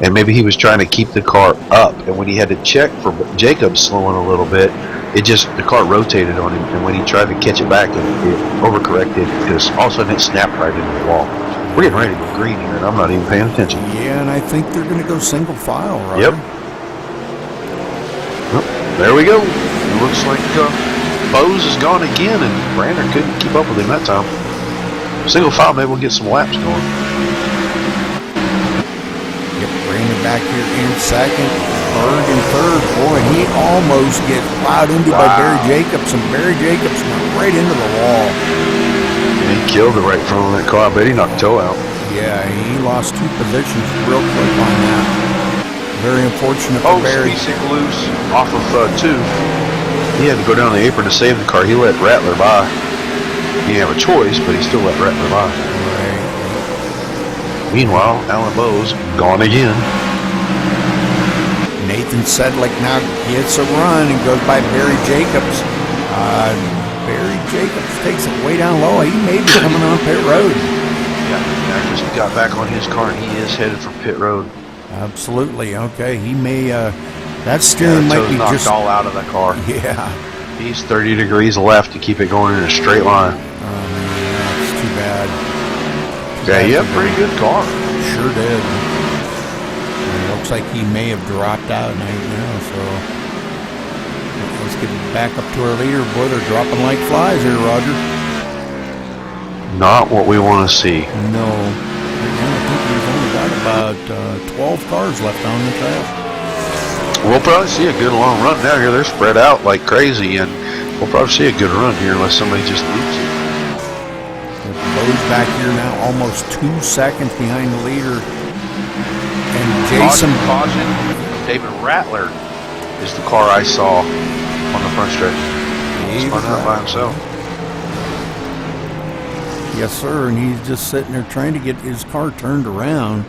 and maybe he was trying to keep the car up, and when he had to check for Jacob slowing a little bit, the car rotated on him, and when he tried to catch it back, it overcorrected, because all of a sudden it snapped right into the wall. We're getting ready to go green here, and I'm not even paying attention. Yeah, and I think they're going to go single file, right? Yep. Well, there we go. It looks like Bose is gone again, and Brander couldn't keep up with him that time. Single file, maybe we'll get some laps going. Yep, Brander back here in second, Berg in third. Boy, he almost gets plowed into by Barry Jacobs, and Barry Jacobs went right into the wall. And he killed it right in front of that car. I bet he knocked toe out. Yeah, he lost 2 positions real quick on that. Very unfortunate for Barry. Speed loose off of 2. He had to go down the apron to save the car. He let Rattler by. He didn't have a choice, but he still let Rattler by. Right. Meanwhile, Alan Bose gone again. Nathan Sedlick now gets a run and goes by Barry Jacobs. Barry Jacobs takes it way down low. He may be coming on pit road. Yeah, just got back on his car, and he is headed for pit road. Absolutely. Okay, he may. That steering might be knocked just all out of the car. Yeah. He's 30 degrees left to keep it going in a straight line. That's too bad. Yeah, he had a pretty good car. Sure did. And it looks like he may have dropped out right now, so let's get back up to our leader. Boy, they're dropping like flies here, Roger. Not what we want to see. No. I think we've only got about 12 cars left on the track. We'll probably see a good long run down here. They're spread out like crazy, and we'll probably see a good run here unless somebody just leaves it. Bose back here now, almost 2 seconds behind the leader. And Jason. Caution. David Rattler is the car I saw on the front stretch. He's running out by himself. Yes, sir, and he's just sitting there trying to get his car turned around.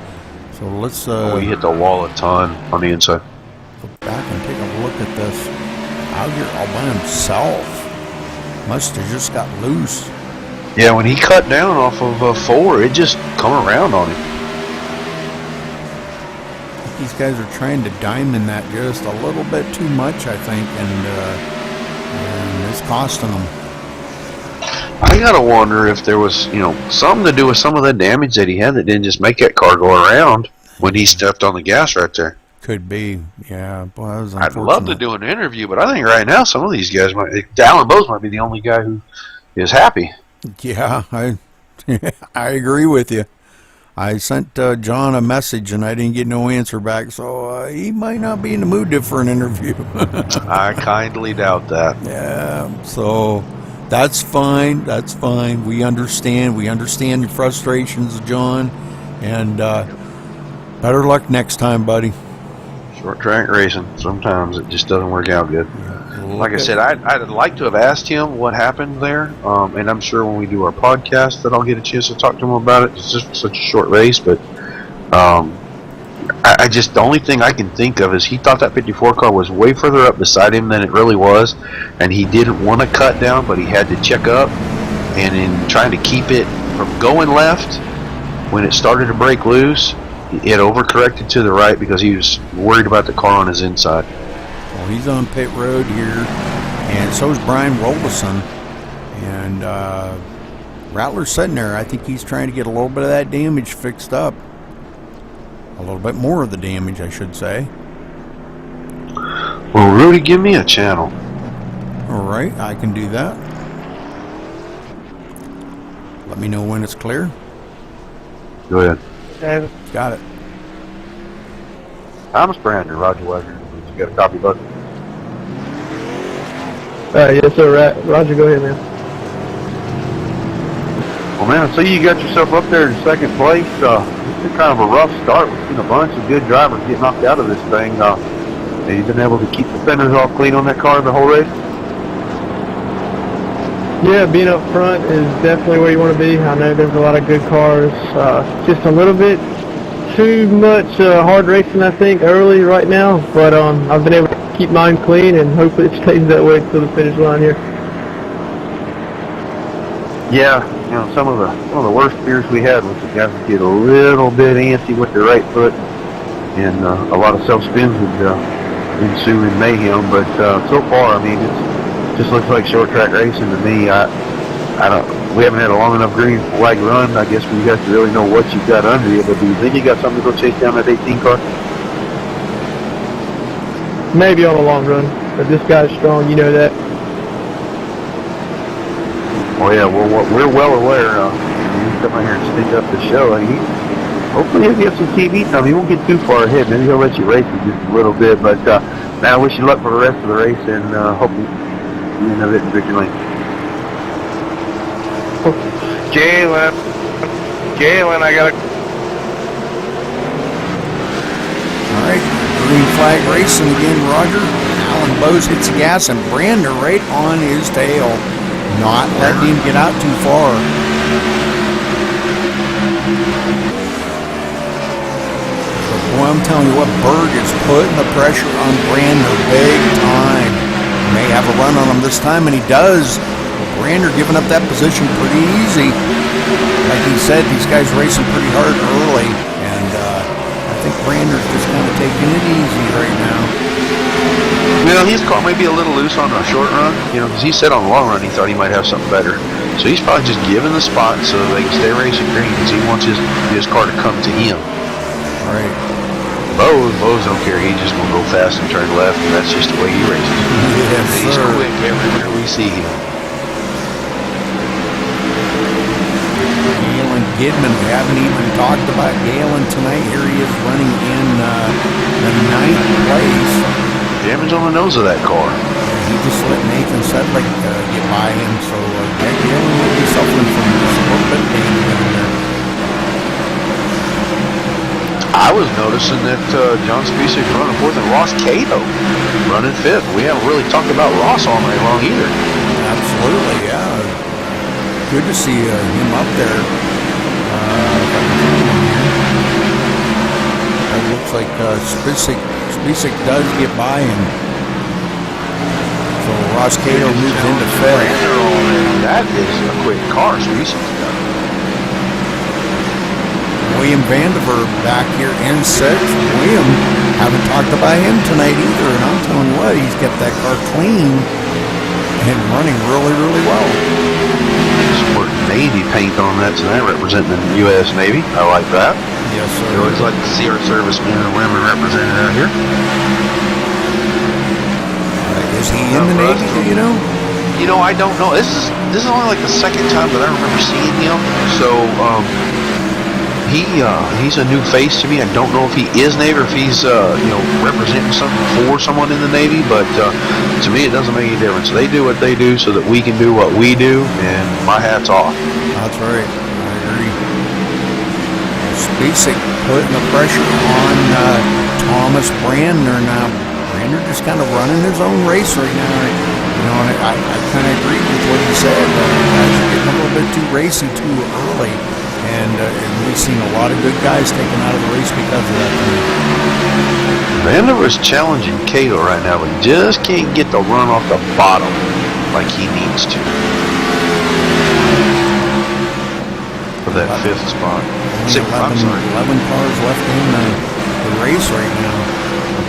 So let's. We hit the wall a ton on the inside. Go back and take a look at this. Out here all by himself. Must have just got loose. Yeah, when he cut down off of 4, it just come around on him. These guys are trying to diamond that just a little bit too much, I think, and it's costing them. I gotta wonder if there was, something to do with some of the damage that he had that didn't just make that car go around when he stepped on the gas right there. Could be, yeah. Boy, that was I'd unfortunate. love to do an interview, but I think right now some of these guys Alan Bose might be the only guy who is happy. Yeah, I agree with you. I sent John a message and I didn't get no answer back, so he might not be in the mood for an interview. I kindly doubt that. Yeah, so that's fine. That's fine. We understand. We understand your frustrations, John, and better luck next time, buddy. Short track racing, sometimes it just doesn't work out good. Like I said, I'd like to have asked him what happened there, and I'm sure when we do our podcast that I'll get a chance to talk to him about it. It's just such a short race, but I just, the only thing I can think of is he thought that 54 car was way further up beside him than it really was, and he didn't want to cut down, but he had to check up, and in trying to keep it from going left, when it started to break loose, it overcorrected to the right because he was worried about the car on his inside. Well, he's on pit road here, and so is Brian Rolison. And Rattler's sitting there. I think he's trying to get a little bit of that damage fixed up. A little bit more of the damage, I should say. Well, Rudy, give me a channel. All right, I can do that. Let me know when it's clear. Go ahead. Got it. Thomas Brander, Roger Wagner. You got a copy, bud? Yes, sir. Roger, go ahead, man. Well, man, I see you got yourself up there in second place. It's been kind of a rough start. We've seen a bunch of good drivers get knocked out of this thing. Have you been able to keep the fenders all clean on that car the whole race? Yeah, being up front is definitely where you want to be. I know there's a lot of good cars. Just a little bit too much hard racing, I think, early right now. But I've been able to keep mine clean, and hopefully it stays that way till the finish line here. Yeah, some of the worst fears we had was the guys would get a little bit antsy with their right foot, and a lot of self-spins would ensue in mayhem. But so far, I mean, it just looks like short track racing to me. We haven't had a long enough green flag run, I guess, for you guys to really know what you've got under you. But do you think you got something to go chase down that 18 car? Maybe on a long run, but this guy's strong, you know that. Oh yeah, well, we're well aware. He's come out here and stick up the show. I mean, hopefully he'll get some TV time. He won't get too far ahead. Maybe he'll let you race it just a little bit. But man, I wish you luck for the rest of the race, and hope you end up hitting victory lane. Jalen, I got a... All right, green flag racing again, Roger. Alan Bowes hits the gas, and Brander right on his tail. Not letting him get out too far. But boy, I'm telling you what, Berg is putting the pressure on Brander big time. May have a run on him this time, and he does. Brander giving up that position pretty easy. Like he said, these guys racing pretty hard early, and I think Brander's just kind of taking it easy right now. He's caught maybe a little loose on a short run, because he said on the long run he thought he might have something better. So he's probably just giving the spot so they can stay racing green, because he wants his car to come to him. Right. Bowes don't care. He's just going to go fast and turn left, and that's just the way he races. Yes, He's sir. quick everywhere we see him. Galen Gidman, we haven't even talked about Galen tonight. Here he is running in the 9th place. Damage on the nose of that car. He just let Nathan Sedlick get by him, so Galen will be suffering from just a little bit of damage down there. I was noticing that John Spacek running 4th and Ross Cato running 5th. We haven't really talked about Ross all night long either. Absolutely, yeah. Good to see him up there. It looks like Spacek does get by him. So Ross Cato moves into 5th. That is a quick car, Spacek's got. William Vandiver back here in 6th. William, haven't talked about him tonight either, and I'm telling you what, he's got that car clean and running really, really well. Sporting Navy paint on that tonight, representing the U.S. Navy. I like that. Yes, sir. We always like to see our servicemen and women represented out here. Is he in the Navy, do you know? I don't know. This is only like the second time that I remember seeing him. So he's a new face to me. I don't know if he is Navy or if he's representing something for someone in the Navy. But to me, it doesn't make any difference. They do what they do so that we can do what we do, and my hat's off. That's right. I agree. Spacek putting the pressure on Thomas Brandner now. Brandner just kind of running his own race right now. And I kind of agree with what he said. Guys are getting a little bit too racy too early. And we've seen a lot of good guys taken out of the race because of that. Vandiver is challenging Cato right now, but he just can't get the run off the bottom like he needs to. For that 5th spot. 11 cars left in the race right now.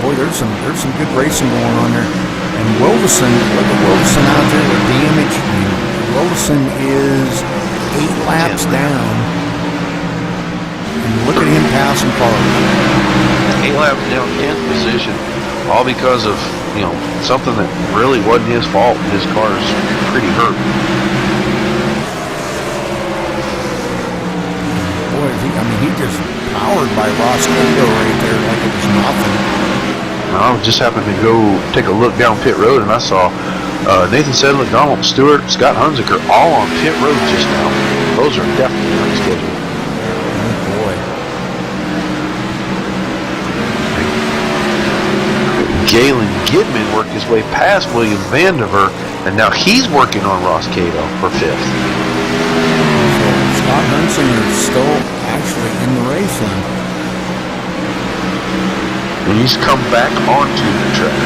Boy, there's some good racing going on there. And Wilderson, look at Wilderson out there with damage. Wilderson is 8 laps down. And look at him passing cars. 8 laps down, 10th position, all because of something that really wasn't his fault. His car's pretty hurt. Boy, he just powered by Ross Cato right there like it was nothing. I just happened to go take a look down pit road, and I saw Nathan Sedlick, Donald Stewart, Scott Hunziker all on pit road just now. Those are definitely unscheduled. Oh boy. Galen Gidman worked his way past William Vandiver, and now he's working on Ross Cato for 5th. So Scott Hunsinger is still actually in the race then. And he's come back onto the track.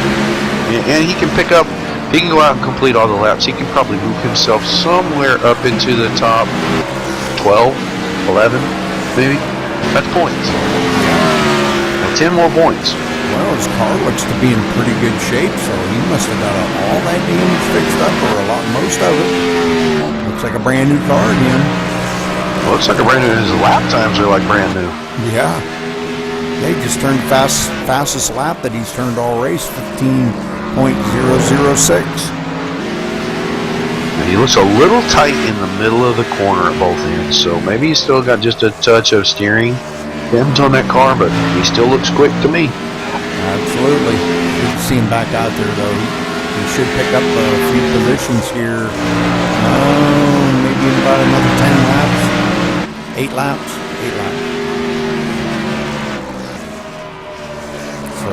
And he can pick up, he can go out and complete all the laps. He can probably move himself somewhere up into the top 12, 11, maybe. That's points. And 10 more points. Well, his car looks to be in pretty good shape, so he must have got all that damage fixed up, or most of it. Looks like a brand new car again. Looks like a brand new. His lap times are like brand new. Yeah. They just turned fastest lap that he's turned all race, 15.006. He looks a little tight in the middle of the corner at both ends, so maybe he's still got just a touch of steering bends on that car, but he still looks quick to me. Absolutely. Good to see him back out there, though. He should pick up a few positions here. Maybe in about another 10 laps. 8 laps. 8 laps. So,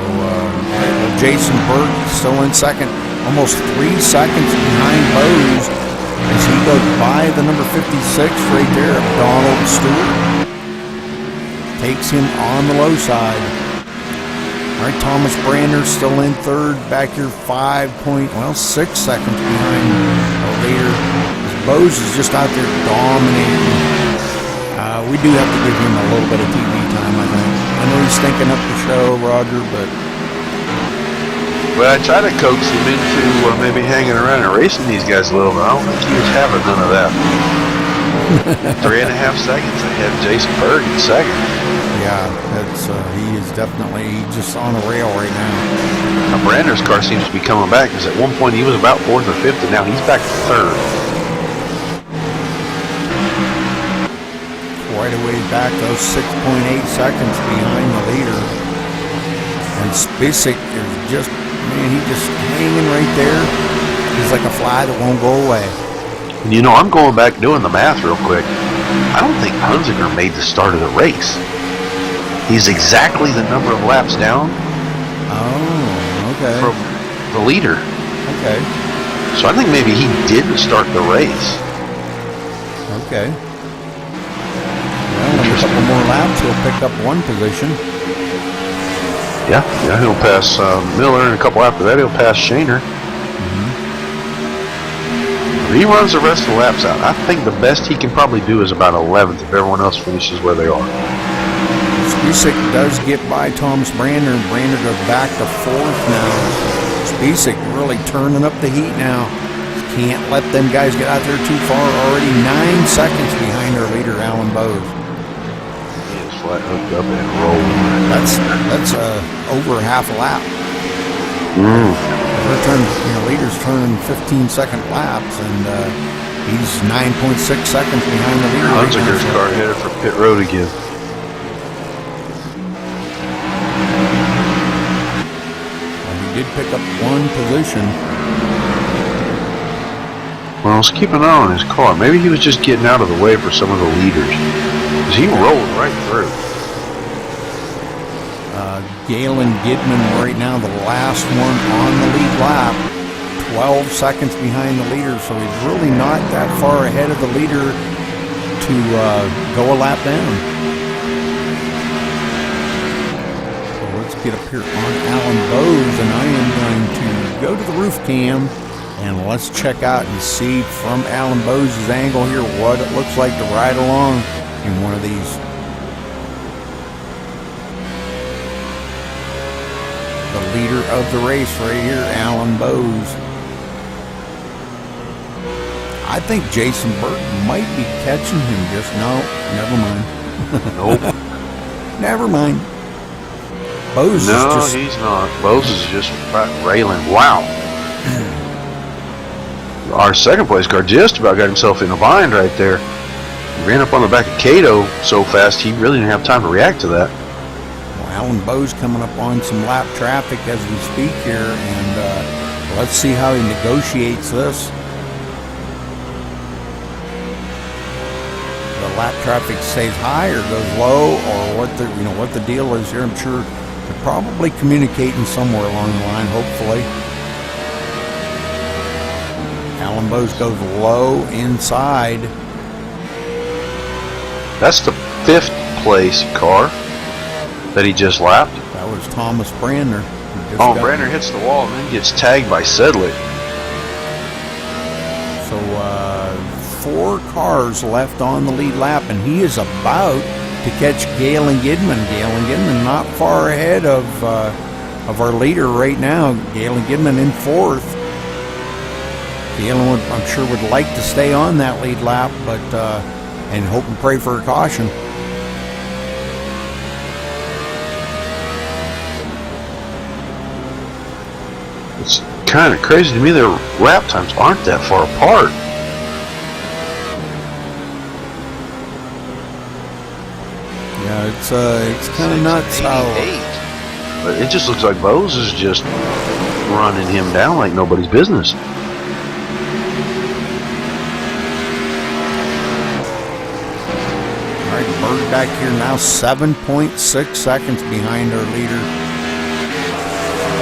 Jason Berg still in second. Almost 3 seconds behind Bose as he goes by the number 56 right there, Donald Stewart. Takes him on the low side. All right, Thomas Brander still in third, back here 6 seconds behind the leader. Bose is just out there dominating. We do have to give him a little bit of TV time, I think. I know he's stinking up the show, Roger, but... Well, I try to coax him into maybe hanging around and racing these guys a little bit. I don't think he was having none of that. 3.5 seconds ahead of Jason Berg in second. Yeah, that's he is definitely just on a rail right now. Now, Brander's car seems to be coming back, because at one point he was about 4th or 5th, and now he's back to 3rd. Quite a ways back, though, 6.8 seconds behind the leader. And Spacek is just, man, he's just hanging right there. He's like a fly that won't go away. And you know, I'm going back doing the math real quick. I don't think Hunziker made the start of the race. He's exactly the number of laps down Okay. from the leader. Okay. So I think maybe he didn't start the race. Okay. Well, in a couple more laps, he'll pick up one position. Yeah, he'll pass Miller, and a couple after that he'll pass Shaner. If he runs the rest of the laps out, I think the best he can probably do is about 11th if everyone else finishes where they are. Spacek does get by Thomas Brander, and Brander goes back to 4th now. Spacek really turning up the heat now. Can't let them guys get out there too far. Already 9 seconds behind their leader, Alan Bose. He is flat hooked up and rolling. That's over half a lap. Leader's turning 15-second laps, and he's 9.6 seconds behind the leader. Hunziker's car headed for pit road again. He did pick up one position. Well, let's keep an eye on his car. Maybe he was just getting out of the way for some of the leaders, because he rolled right through. Galen Gidman right now, the last one on the lead lap, 12 seconds behind the leader, so he's really not that far ahead of the leader to go a lap down. So let's get up here on Alan Bose, and I am going to go to the roof cam, and let's check out and see from Alan Bose's angle here what it looks like to ride along in one of these. The leader of the race right here, Alan Bose. I think Jason Burton might be catching him. Just never mind. Nope. Never mind. Bose is just... No, he's not. Bose is just railing. Wow. Our second place car just about got himself in a bind right there. He ran up on the back of Cato so fast he really didn't have time to react to that. Alan Bose coming up on some lap traffic as we speak here, and let's see how he negotiates this. The lap traffic stays high or goes low, or what the deal is here. I'm sure They're probably communicating somewhere along the line, hopefully. Alan Bose goes low inside. That's the 5th place car that he just lapped. That was Thomas Brandner. Oh, Brandner hits the wall and then gets tagged by Sedley. So 4 cars left on the lead lap, and he is about to catch Galen Gidman. Galen Gidman not far ahead of our leader right now. Galen Gidman in 4th. Galen, I'm sure, would like to stay on that lead lap, but and hope and pray for a caution. It's kind of crazy to me their lap times aren't that far apart. Yeah, it's kind of nuts how. But it just looks like Bose is just running him down like nobody's business. All right, Berg back here now, 7.6 seconds behind our leader.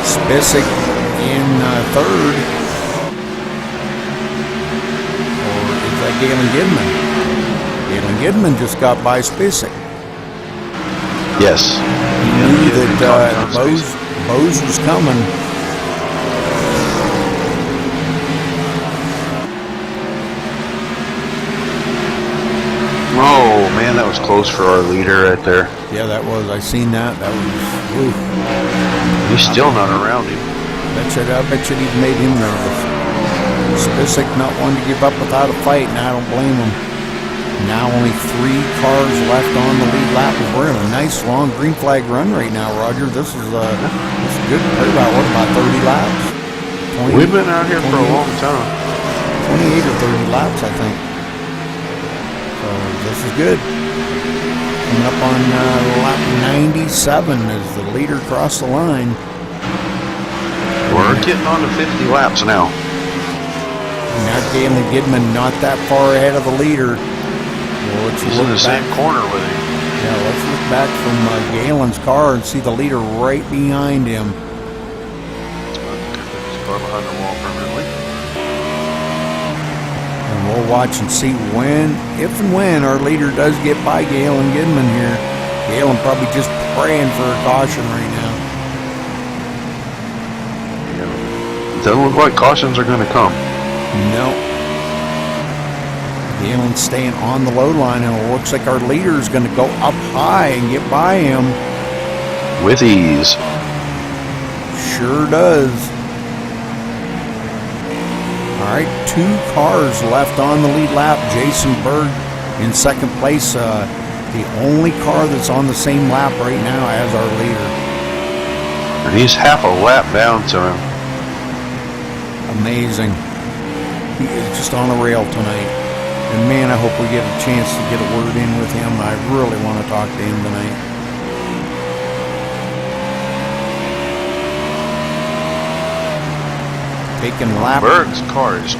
Spisak in 3rd. Or is that Galen Gidman? Galen Gidman just got by Spisak. Yes. He knew that Bose was coming. Oh man, that was close for our leader right there. Yeah, that was. I seen that. That was. Ooh. He's still not around him. I bet you it made him nervous. Spisak not wanting to give up without a fight, and I don't blame him. Now only 3 cars left on the lead lap. We're in a nice long green flag run right now, Roger. This is good. Probably about 30 laps. 20, We've been out here for a long time. 28 or 30 laps, I think. So this is good. Coming up on lap 97 as the leader crossed the line. We're getting on to 50 laps now. Now Galen Gidman not that far ahead of the leader. Well, He's in the same corner with him. Yeah, let's look back from Galen's car and see the leader right behind him. He's far behind the wall permanently. And we'll watch and see if and when our leader does get by Galen Gidman here. Galen probably just praying for a caution right now. Yeah. It doesn't look like cautions are going to come. No. Galen's staying on the low line, and it looks like our leader is going to go up high and get by him. With ease. Sure does. All right, 2 cars left on the lead lap. Jason Berg in 2nd place. The only car that's on the same lap right now as our leader. And he's half a lap down to him. Amazing. He is just on the rail tonight. And man, I hope we get a chance to get a word in with him. I really want to talk to him tonight. Taking lap. Berg's car is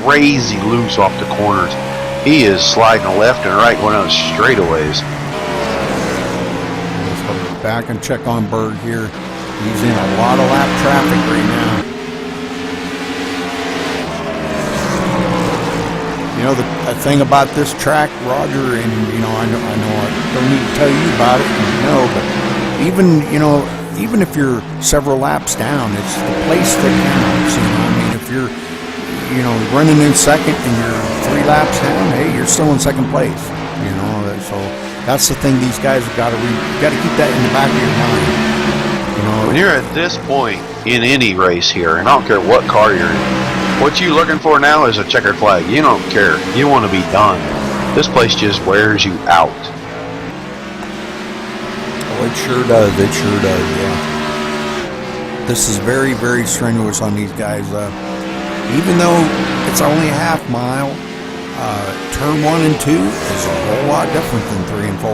crazy loose off the corners. He is sliding left and right going down straightaways. Let's go back and check on Berg here. He's in a lot of lap traffic right now. You know, the thing about this track, Roger, and I know I don't need to tell you about it, but even if you're several laps down, it's the place that counts. I mean, if you're running in 2nd and you're 3 laps down, hey, you're still in 2nd place. So that's the thing. These guys have got to keep that in the back of your mind. When you're at this point in any race here, and I don't care what car you're in, what you looking for now is a checkered flag. You don't care. You want to be done. This place just wears you out. Oh, it sure does. It sure does, yeah. This is very, very strenuous on these guys. Even though it's only a half mile, turn 1 and 2 is a whole lot different than 3 and 4.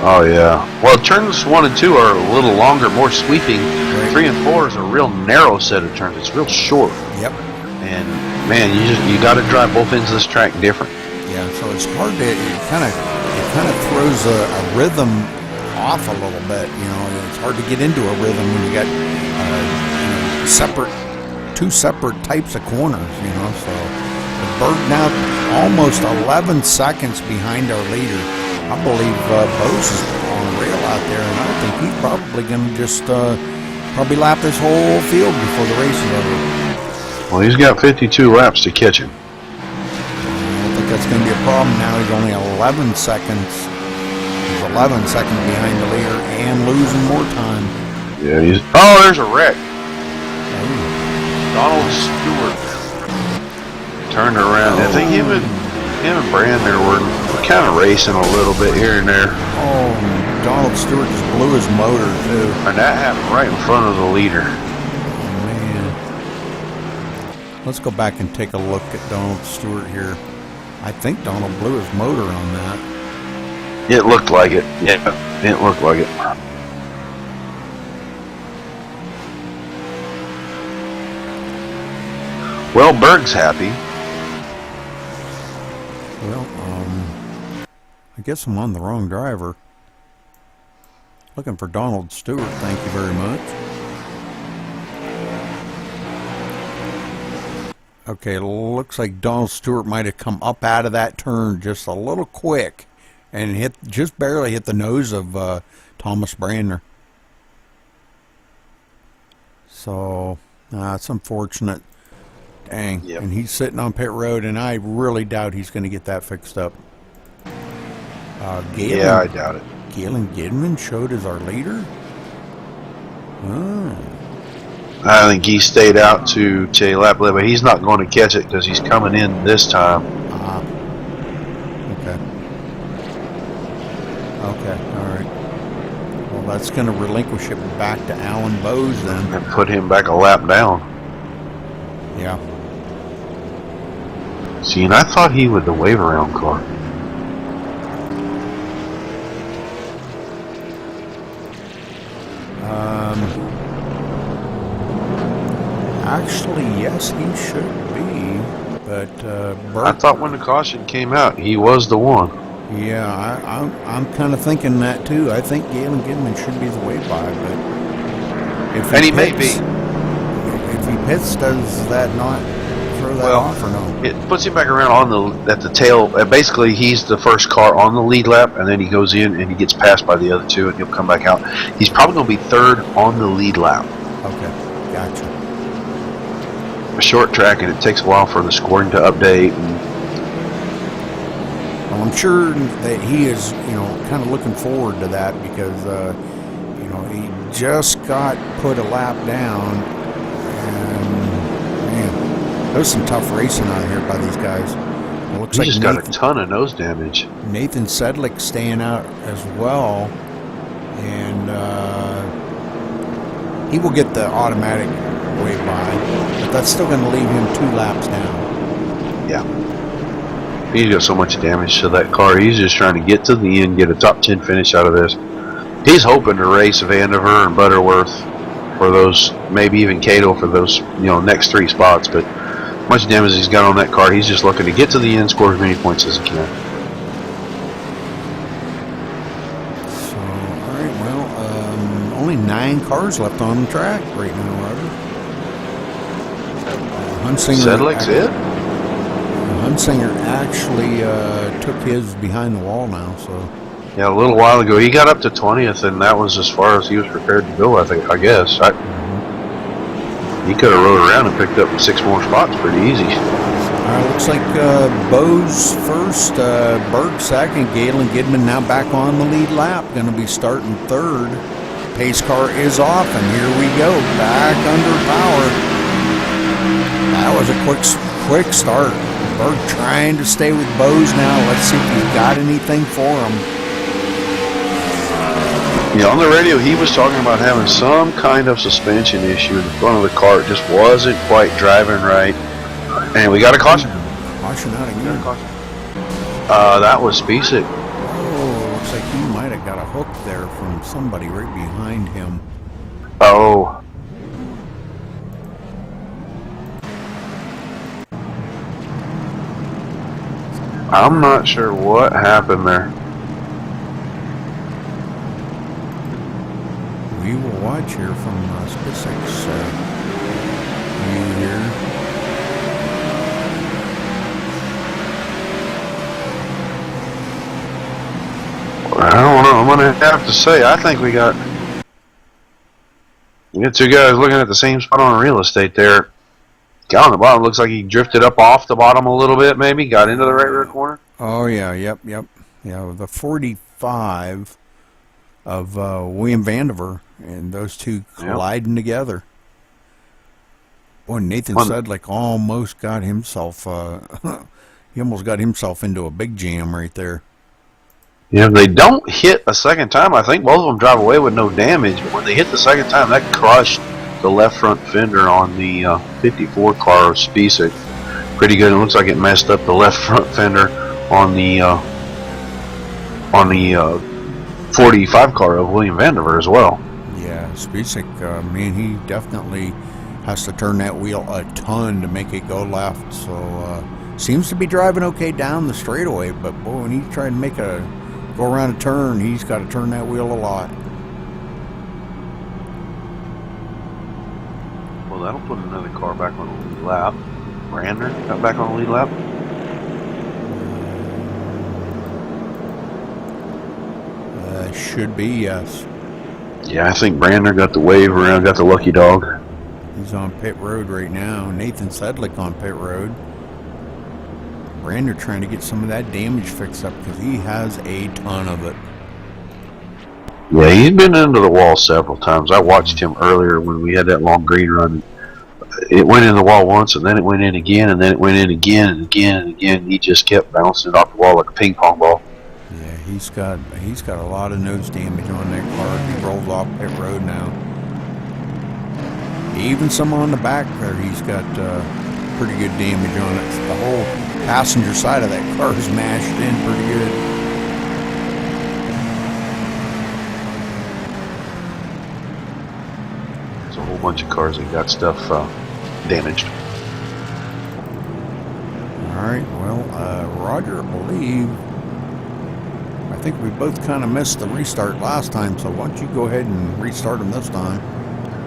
Oh, yeah. Well, turns 1 and 2 are a little longer, more sweeping. Right. 3 and 4 is a real narrow set of turns. It's real short. Yep. And man, you got to drive both ends of this track different. Yeah, so it's hard to it kind of throws a rhythm off a little bit. You know, it's hard to get into a rhythm when you got two separate types of corners. You know, so the Berg now almost 11 seconds behind our leader. I believe Bose is on the rail out there, and I think he's probably going to just probably lap this whole field before the race is over. Well, he's got 52 laps to catch him. I don't think that's going to be a problem now. He's only 11 seconds. He's 11 seconds behind the leader and losing more time. Yeah, he's... Oh, there's a wreck. Oh. Donald Stewart turned around. I think him and Brandner were kind of racing a little bit here and there. Oh, Donald Stewart just blew his motor, too. And that happened right in front of the leader. Oh, man. Let's go back and take a look at Donald Stewart here. I think Donald blew his motor on that. It looked like it. Yeah, it looked like it. Well, Berg's happy. Well, I guess I'm on the wrong driver. Looking for Donald Stewart, thank you very much. Okay, looks like Donald Stewart might have come up out of that turn just a little quick and just barely hit the nose of Thomas Brandner. So, it's unfortunate. Dang. Yep. And he's sitting on pit road, and I really doubt he's going to get that fixed up. Galen, yeah, I doubt it. Galen Gidman showed as our leader? Oh. I think he stayed out to lap limit. He's not going to catch it because he's coming in this time. Okay. Okay, all right. Well, that's going to relinquish it back to Alan Bose then. And put him back a lap down. Yeah. See, and I thought he was the wave around car. Actually, yes, he should be, but I thought when the caution came out, he was the one. Yeah, I'm kind of thinking that too. I think Galen Gidman should be the way by, but if he may be. If he pits, does that not throw that off or no? It puts him back around at the tail. Basically, he's the first car on the lead lap, and then he goes in and he gets passed by the other two, and he'll come back out. He's probably going to be third on the lead lap. Okay, gotcha. A short track, and it takes a while for the scoring to update. Well, I'm sure that he is, kind of looking forward to that because, he just got put a lap down, and man, there's some tough racing out here by these guys. It looks he like just got a ton of nose damage. Nathan Sedlick staying out as well, and he will get the automatic way by, but that's still going to leave him 2 laps down. Yeah. He's got so much damage to that car. He's just trying to get to the end, get a top 10 finish out of this. He's hoping to race Vandiver and Butterworth for those, maybe even Cato for those, next 3 spots. But much damage he's got on that car, he's just looking to get to the end, score as many points as he can. So, all right, well, only 9 cars left on the track right now, Roger. Sedlick's it? Hunsinger actually took his behind the wall now, so. Yeah, a little while ago. He got up to 20th, and that was as far as he was prepared to go, I guess. He could have rode around and picked up 6 more spots pretty easy. Looks like Bose first, Berg second, Galen Gidman now back on the lead lap, going to be starting third. Pace car is off, and here we go, back under power. That was a quick start. Berg trying to stay with Bose now. Let's see if he's got anything for him. Yeah, on the radio, he was talking about having some kind of suspension issue in the front of the car. It just wasn't quite driving right. And we got a caution. Caution out again. That was Spacek. Oh, looks like he might have got a hook there from somebody right behind him. Oh. I'm not sure what happened there. we will watch here from SpaceX view here. I don't know. I'm gonna have to say, I think we got two guys looking at the same spot on real estate there. Guy on the bottom looks like he drifted up off the bottom a little bit, maybe got into the right rear corner. Oh yeah, yep. Yeah, the 45 of William Vandiver, and those two colliding together. Boy, Nathan Sedlick almost got himself. He almost got himself into a big jam right there. Yeah, if they don't hit a second time, I think both of them drive away with no damage. But when they hit the second time, that crushed the left front fender on the 54 car of Spisak. Pretty good. It looks like it messed up the left front fender on the 45 car of William Vandiver as well. Yeah, Spisak, man, he definitely has to turn that wheel a ton to make it go left. So seems to be driving okay down the straightaway, but boy, when he's trying to go around a turn, he's got to turn that wheel a lot. Well, that'll put another car back on the lead lap. Brander got back on the lead lap. Should be, yes. Yeah, I think Brander got the wave around, got the lucky dog. He's on pit road right now. Nathan Sedlick on pit road. Brander trying to get some of that damage fixed up because he has a ton of it. Yeah, he's been into the wall several times. I watched him earlier when we had that long green run. It went in the wall once, and then it went in again, and then it went in again and again and again. He just kept bouncing it off the wall like a ping pong ball. Yeah, he's got a lot of nose damage on that car. He rolls off pit road now. Even some on the back there, he's got pretty good damage on it. The whole passenger side of that car is mashed in pretty good. There's a whole bunch of cars that got stuff damaged. All right, well, Roger, I think we both kind of missed the restart last time, so why don't you go ahead and restart them this time?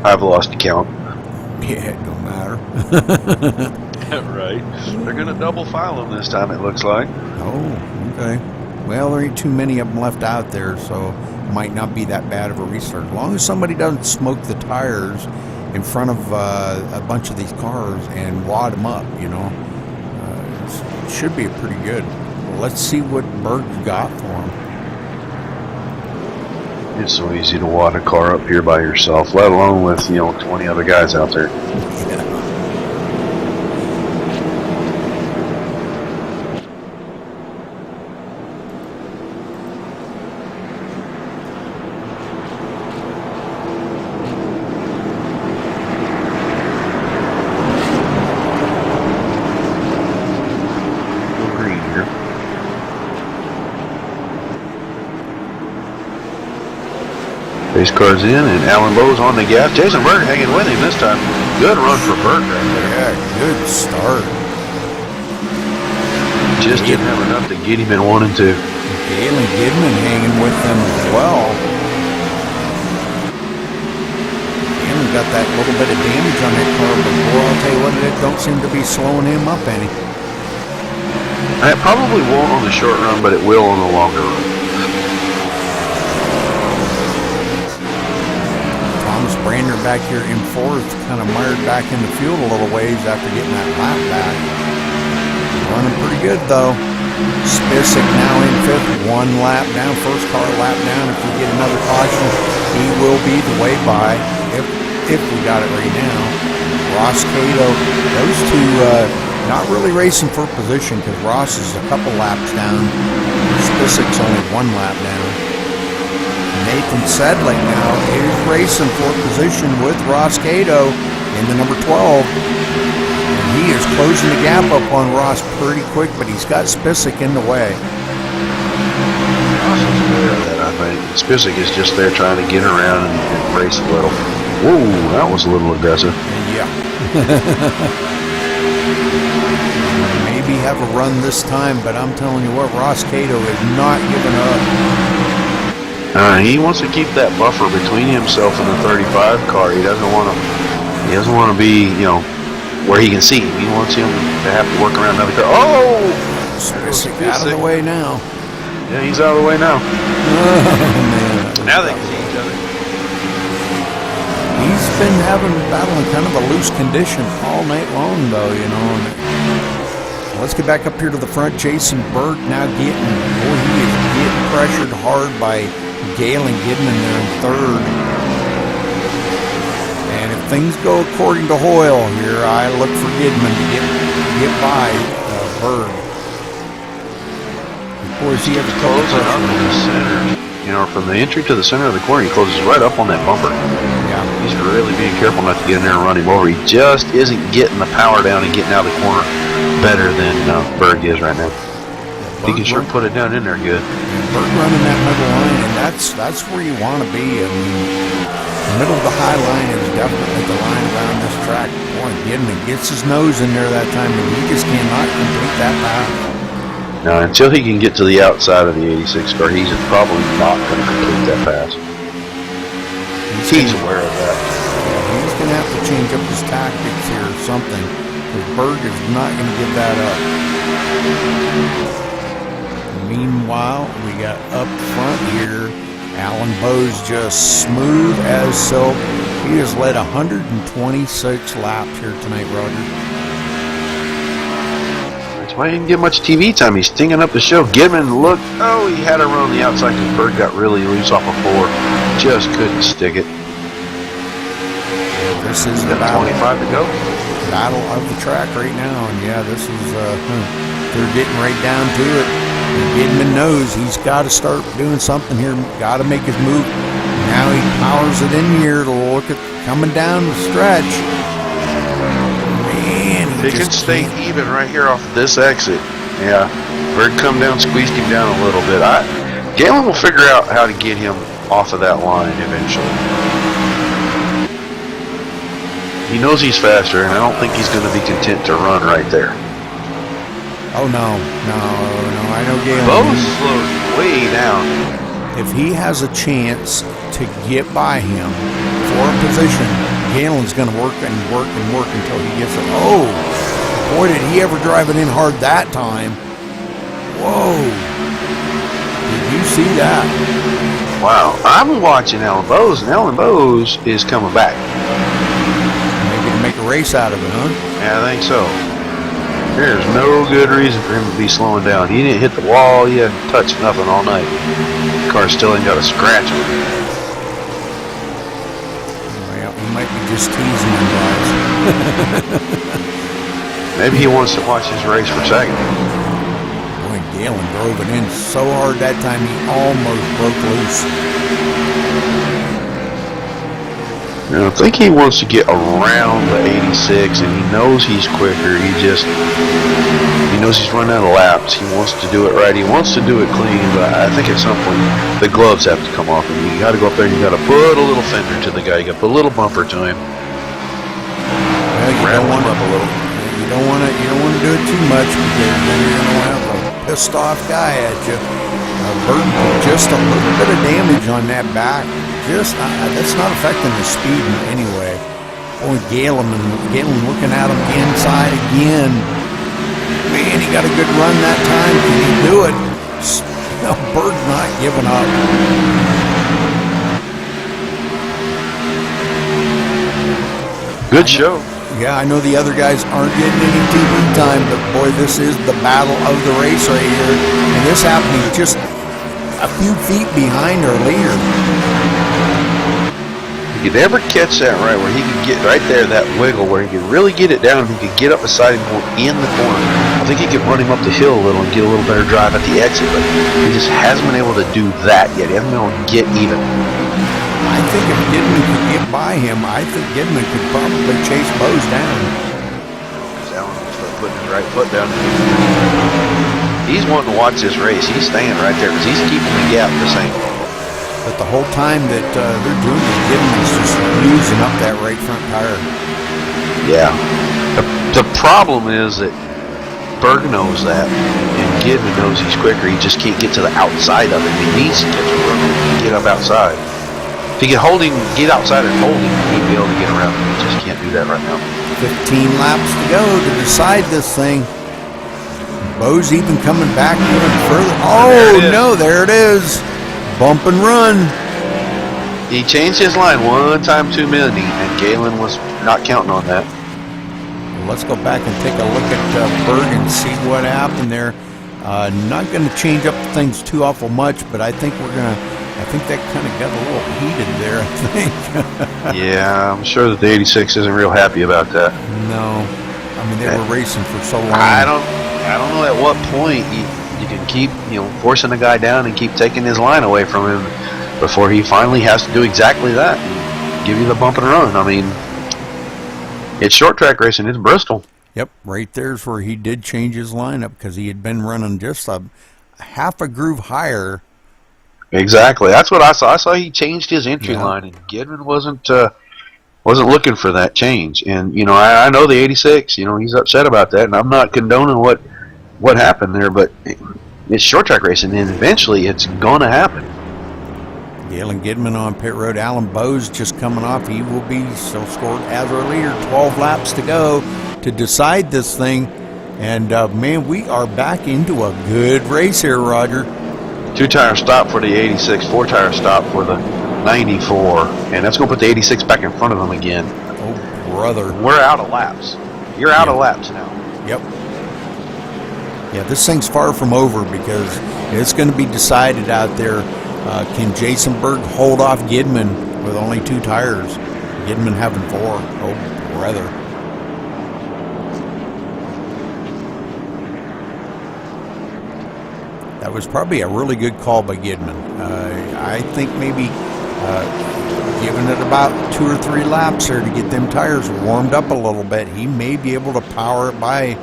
I've lost count. Yeah, it don't matter. Right. They're going to double file them this time, it looks like. Oh, okay. Well, there ain't too many of them left out there, so it might not be that bad of a restart. As long as somebody doesn't smoke the tires in front of a bunch of these cars and wad them up, you know, it should be pretty good. Let's see what Berg's got for him. It's so easy to wad a car up here by yourself, let alone with, 20 other guys out there. Yeah. Race car's in, and Alan Lowe's on the gas. Jason Berg hanging with him this time. Good run for Berg right there. Yeah, good start. Just didn't have enough to get him in 1 and 2. Galen Gidman hanging with them as well. Galen got that little bit of damage on that car, but boy, I'll tell you what, it don't seem to be slowing him up any. It probably won't on the short run, but it will on the longer run. Brander back here in fourth, kind of mired back in the field a little ways after getting that lap back. Running pretty good though. Spisak now in fifth, 1 lap down, first car lap down. If we get another caution, he will be the way by if we got it right now. Ross Cato, those two not really racing for position because Ross is a couple laps down. Spasak's only 1 lap down. Nathan Sedlick now is racing for position with Ross Cato in the number 12. And he is closing the gap up on Ross pretty quick, but he's got Spisak in the way. Ross is aware of that, I think. Spisak is just there trying to get around and race a little. Whoa, that was a little aggressive. Yeah. Maybe have a run this time, but I'm telling you what, Ross Cato is not giving up. He wants to keep that buffer between himself and the 35 car. He doesn't want to. He doesn't want to be, where he can see him. He wants him to have to work around another car. Oh! Out of the way now. Yeah, he's out of the way now. Oh, man. Now they can see each other. He's been battling kind of a loose condition all night long, though, Let's get back up here to the front. Jason Berg now he is getting pressured hard by Galen getting in there in third. And if things go according to Hoyle here, I look for Gidman to get by Berg. Of course, he has to close it up in the center. From the entry to the center of the corner, he closes right up on that bumper. Yeah. He's really being careful not to get in there and run him over. He just isn't getting the power down and getting out of the corner better than Berg is right now. He can sure put it down in there good. Berg running that middle line, and that's where you want to be. I mean, the middle of the high line is definitely the line around this track. Boy, Gidman gets his nose in there that time, and he just cannot complete that pass. Now, until he can get to the outside of the 86 car, he's probably not going to complete that pass. He's aware of that. He's going to have to change up his tactics here or something, because Berg is not going to give that up. Meanwhile, we got up front here, Alan Bowes just smooth as silk. He has led 126 laps here tonight, Roger. That's why he didn't get much TV time. He's stinging up the show. Gidman, look. Oh, he had to run on the outside because Berg got really loose off a four. Just couldn't stick it. This is the 25 to go. Battle of the track right now. And yeah, this is, they're getting right down to it. And Gidman knows he's got to start doing something here. Got to make his move. Now he powers it in here to look at coming down the stretch. He can stay even right here off of this exit. Yeah. Berg come down, squeezed him down a little bit. Galen will figure out how to get him off of that line eventually. He knows he's faster, and I don't think he's going to be content to run right there. Oh, no. I know Galen. Bowes slows way down. If he has a chance to get by him for a position, Galen's going to work until he gets it. Oh, boy, did he ever drive it in hard that time. Whoa. Did you see that? Wow. I'm watching Alan Bowes, and Alan Bowes is coming back. Maybe to make a race out of it, huh? Yeah, I think so. There's no good reason for him to be slowing down. He didn't hit the wall. He hadn't touched nothing all night. The car still ain't got a scratch on it. Well, he might be just teasing him, guys. Maybe he wants to watch his race for second. Boy, Galen drove it in so hard that time he almost broke loose. I think he wants to get around the 86, and he knows he's quicker. He knows he's running out of laps. He wants to do it right. He wants to do it clean, but I think at some point the gloves have to come off, and you got to go up there and you got to put a little fender to the guy. You got to put a little bumper to him. Well, you don't want him up a little. You don't want to do it too much because then you're going to have a pissed off guy at you. Burton just a little bit of damage on that back. That's not affecting the speed in any way. Boy, Galen looking at him inside again. Man, he got a good run that time. Can he do it? No, Bird's not giving up. Good show. Yeah, I know the other guys aren't getting any TV time, but boy, this is the battle of the race right here. And this happening just a few feet behind our leader. He could never catch that right where he could get right there, that wiggle, where he could really get it down. He could get up beside him going in the corner. I think he could run him up the hill a little and get a little better drive at the exit, but he just hasn't been able to do that yet. He hasn't been able to get even. I think if Gidman could get by him, I think Gidman could probably chase Bowes down. Because Alan will start putting his right foot down. He's wanting to watch this race. He's staying right there because he's keeping the gap the same. But the whole time that they're doing it, Gidman's just using up that right front tire. Yeah. The problem is that Berg knows that, and Gidman knows he's quicker. He just can't get to the outside of it. He needs to get to the road and get get up outside. If he could get outside and hold him, he'd be able to get around him. He just can't do that right now. 15 laps to go to decide this thing. Bo's even coming back even further. Oh, no, there it is. Bump and run. He changed his line one time too many, and Galen was not counting on that. Let's go back and take a look at Berg and see what happened there. Not going to change up things too awful much, but I think I think that kind of got a little heated there, I think. Yeah, I'm sure that the 86 isn't real happy about that. No. I mean, they were racing for so long. I don't know at what point you can keep, forcing the guy down and keep taking his line away from him before he finally has to do exactly that and give you the bump and run. I mean, it's short track racing. It's Bristol. Yep, right there's where he did change his lineup because he had been running just a half a groove higher. Exactly. That's what I saw. I saw he changed his entry line, and Gidman wasn't looking for that change. And I know the 86. He's upset about that, and I'm not condoning what happened there. But it's short track racing, and eventually it's gonna happen. Galen Gidman on pit road. Alan Bowes just coming off. He will be still scored as our leader. 12 laps to go to decide this thing. And man, we are back into a good race here, Roger. 2-tire stop for the 86, 4-tire stop for the 94, and that's going to put the 86 back in front of them again. Oh, brother. We're out of laps. You're out of laps now. Yep. Yeah, this thing's far from over because it's going to be decided out there. Can Jason Berg hold off Gidman with only 2 tires? Gidman having 4. Oh, brother. That was probably a really good call by Gidman. I think maybe giving it about 2 or 3 laps there to get them tires warmed up a little bit, he may be able to power it by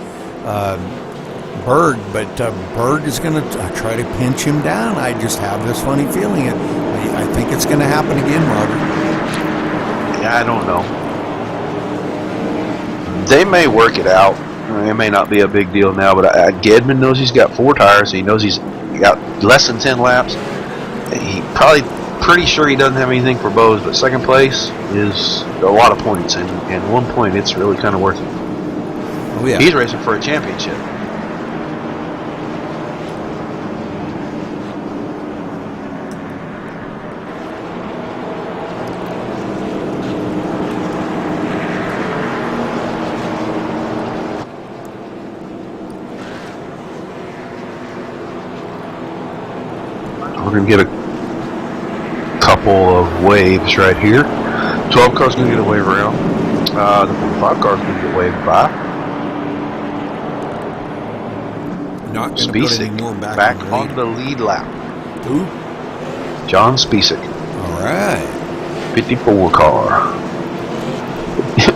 Berg, but Berg is going to try to pinch him down. I just have this funny feeling. I think it's going to happen again, Roger. Yeah, I don't know. They may work it out. It may not be a big deal now, but Gidman knows he's got 4 tires. He knows he's got less than 10 laps. He probably pretty sure he doesn't have anything for Bose, but second place is a lot of points, and 1 point, it's really kind of worth it. Oh, yeah. He's racing for a championship. We're going to get a couple of waves right here. 12 car's going to get a wave around. The 5 car's going to get waved by. Not going to put any more back on the lead lap. Who? John Spisak. All right. 54 car.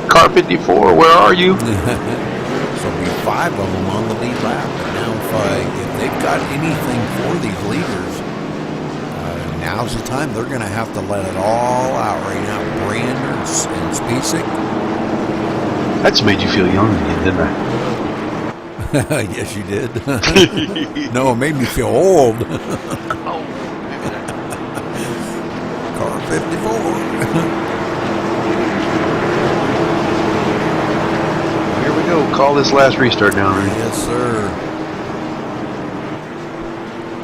Car 54, where are you? So there'll be 5 of them on the lead lap. But now if they've got anything for these leaders, now's the time. They're going to have to let it all out right now. Brander and Spisak. That's made you feel young again, didn't I? Yes, you did. No, it made me feel old. Oh, maybe that. Car 54. Here we go. Call this last restart down there. Yes, sir.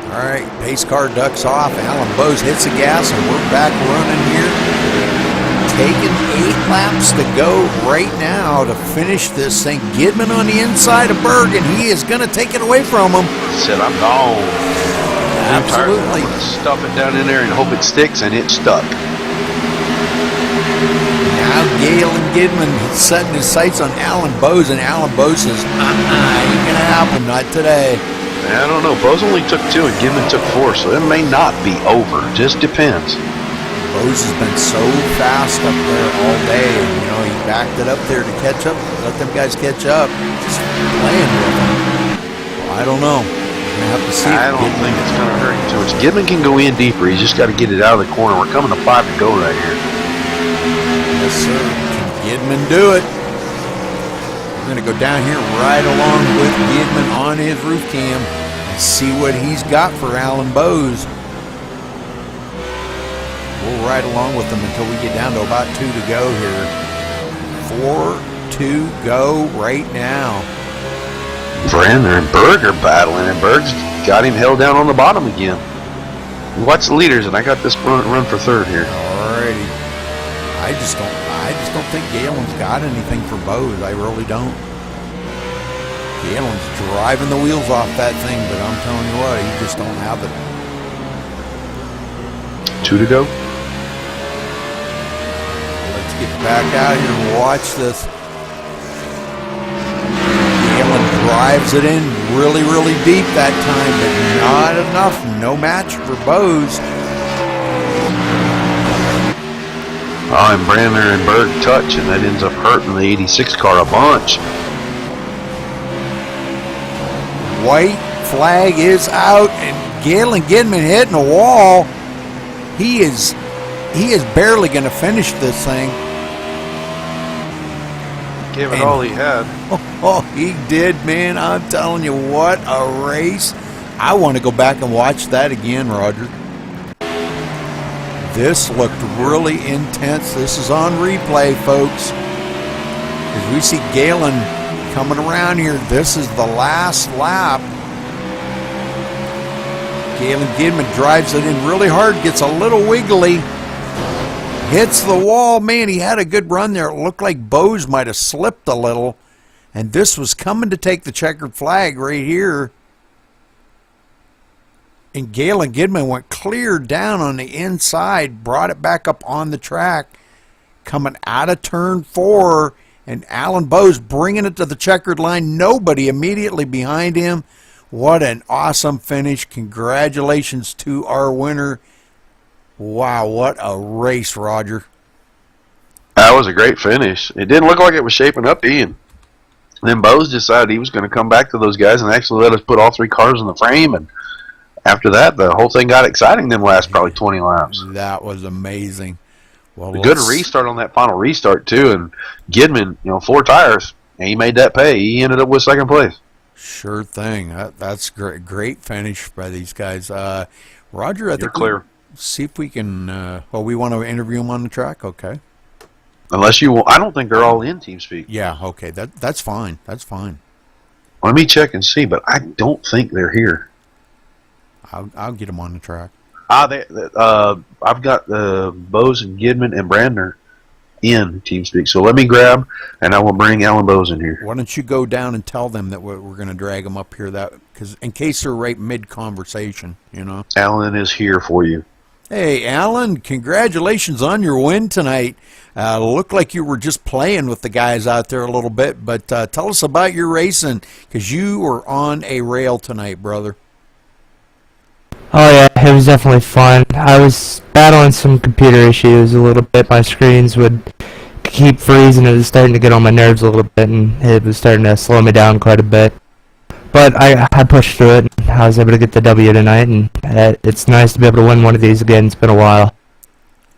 All right, pace car ducks off. Alan Bose hits the gas, and we're back running here. Taking 8 laps to go right now to finish this thing. Gidman on the inside of Berg, and he is going to take it away from him. Said I'm gone. Absolutely. Stuff it down in there and hope it sticks, and it stuck. Now Galen Gidman setting his sights on Alan Bose, and Alan Bose says, ain't going to happen, not today. I don't know. Bose only took 2 and Gidman took 4, so it may not be over. Just depends. Bose has been so fast up there all day, and he backed it up there to catch up, let them guys catch up, just playing with them. Well, I don't know. We're going to have to see. I don't think it's going to hurt him too much. Gidman can go in deeper. He's just got to get it out of the corner. We're coming to 5 to go right here. Yes, sir. Can Gidman do it? We're going to go down here right along with Gidman on his roof cam and see what he's got for Alan Bose. right along with them until we get down to about 2 to go here. 4 to go right now. Brander and Berg are battling, and Berg's got him held down on the bottom again. Watch the leaders, and I got this run for third here. Alrighty. I just don't think Galen's got anything for Bose. I really don't. Galen's driving the wheels off that thing, but I'm telling you what, he just don't have it. 2 to go. Let's get back out here and watch this. Galen drives it in really, really deep that time, but not enough. No match for Bose. Oh, and Brander and Berg touch, and that ends up hurting the 86 car a bunch. White flag is out, and Galen Gidman hitting a wall. He is barely going to finish this thing. Gave it all he had. Oh, he did, man. I'm telling you, what a race. I want to go back and watch that again, Roger. This looked really intense. This is on replay, folks. As we see Galen coming around here, this is the last lap. Galen Gidman drives it in really hard, gets a little wiggly, hits the wall. Man, he had a good run there. It looked like Bose might have slipped a little, and this was coming to take the checkered flag right here. And Galen Gidman went clear down on the inside, brought it back up on the track, coming out of turn 4, and Alan Bose bringing it to the checkered line. Nobody immediately behind him. What an awesome finish. Congratulations to our winner. Wow, what a race, Roger. That was a great finish. It didn't look like it was shaping up to him. Then Bose decided he was going to come back to those guys and actually let us put all 3 cars in the frame, and after that, the whole thing got exciting them last probably 20 laps. That was amazing. Well, a good restart on that final restart, too, and Gidman, 4 tires, and he made that pay. He ended up with 2nd place. Sure thing. That's great finish by these guys. Roger, I think you're clear. See if we can, we want to interview them on the track, okay? Unless you want, I don't think they're all in TeamSpeak. Yeah, okay, that's fine. That's fine. Let me check and see, but I don't think they're here. I'll get them on the track. I've got Bose and Gidman and Brandner in TeamSpeak. So let me grab, and I will bring Alan Bose in here. Why don't you go down and tell them that we're going to drag them up here, because in case they're right mid-conversation, Alan is here for you. Hey, Alan, congratulations on your win tonight. Looked like you were just playing with the guys out there a little bit, but tell us about your racing, because you were on a rail tonight, brother. Oh yeah, it was definitely fun. I was battling some computer issues a little bit. My screens would keep freezing. It was starting to get on my nerves a little bit, and it was starting to slow me down quite a bit. But I pushed through it, and I was able to get the W tonight, and it's nice to be able to win one of these again. It's been a while.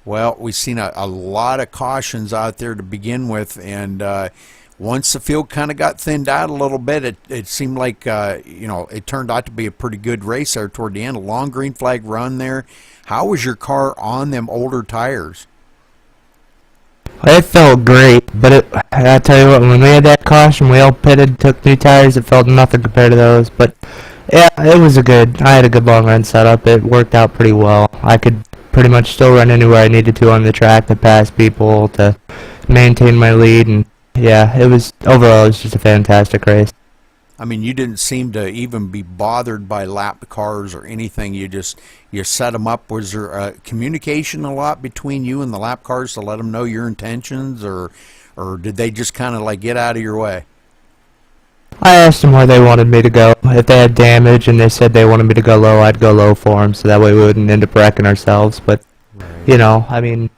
Well, we've seen a lot of cautions out there to begin with, and once the field kind of got thinned out a little bit, it seemed like, it turned out to be a pretty good race there toward the end. A long green flag run there. How was your car on them older tires? It felt great, but I tell you what, when we had that caution, we all pitted, took new tires, it felt nothing compared to those. But yeah, I had a good long run setup. It worked out pretty well. I could pretty much still run anywhere I needed to on the track to pass people, to maintain my lead, and yeah, overall it was just a fantastic race. I mean, you didn't seem to even be bothered by lap cars or anything. You set them up. Was there communication a lot between you and the lap cars to let them know your intentions, or did they just kind of like get out of your way? I asked them where they wanted me to go. If they had damage and they said they wanted me to go low, I'd go low for them, so that way we wouldn't end up wrecking ourselves. But, I mean,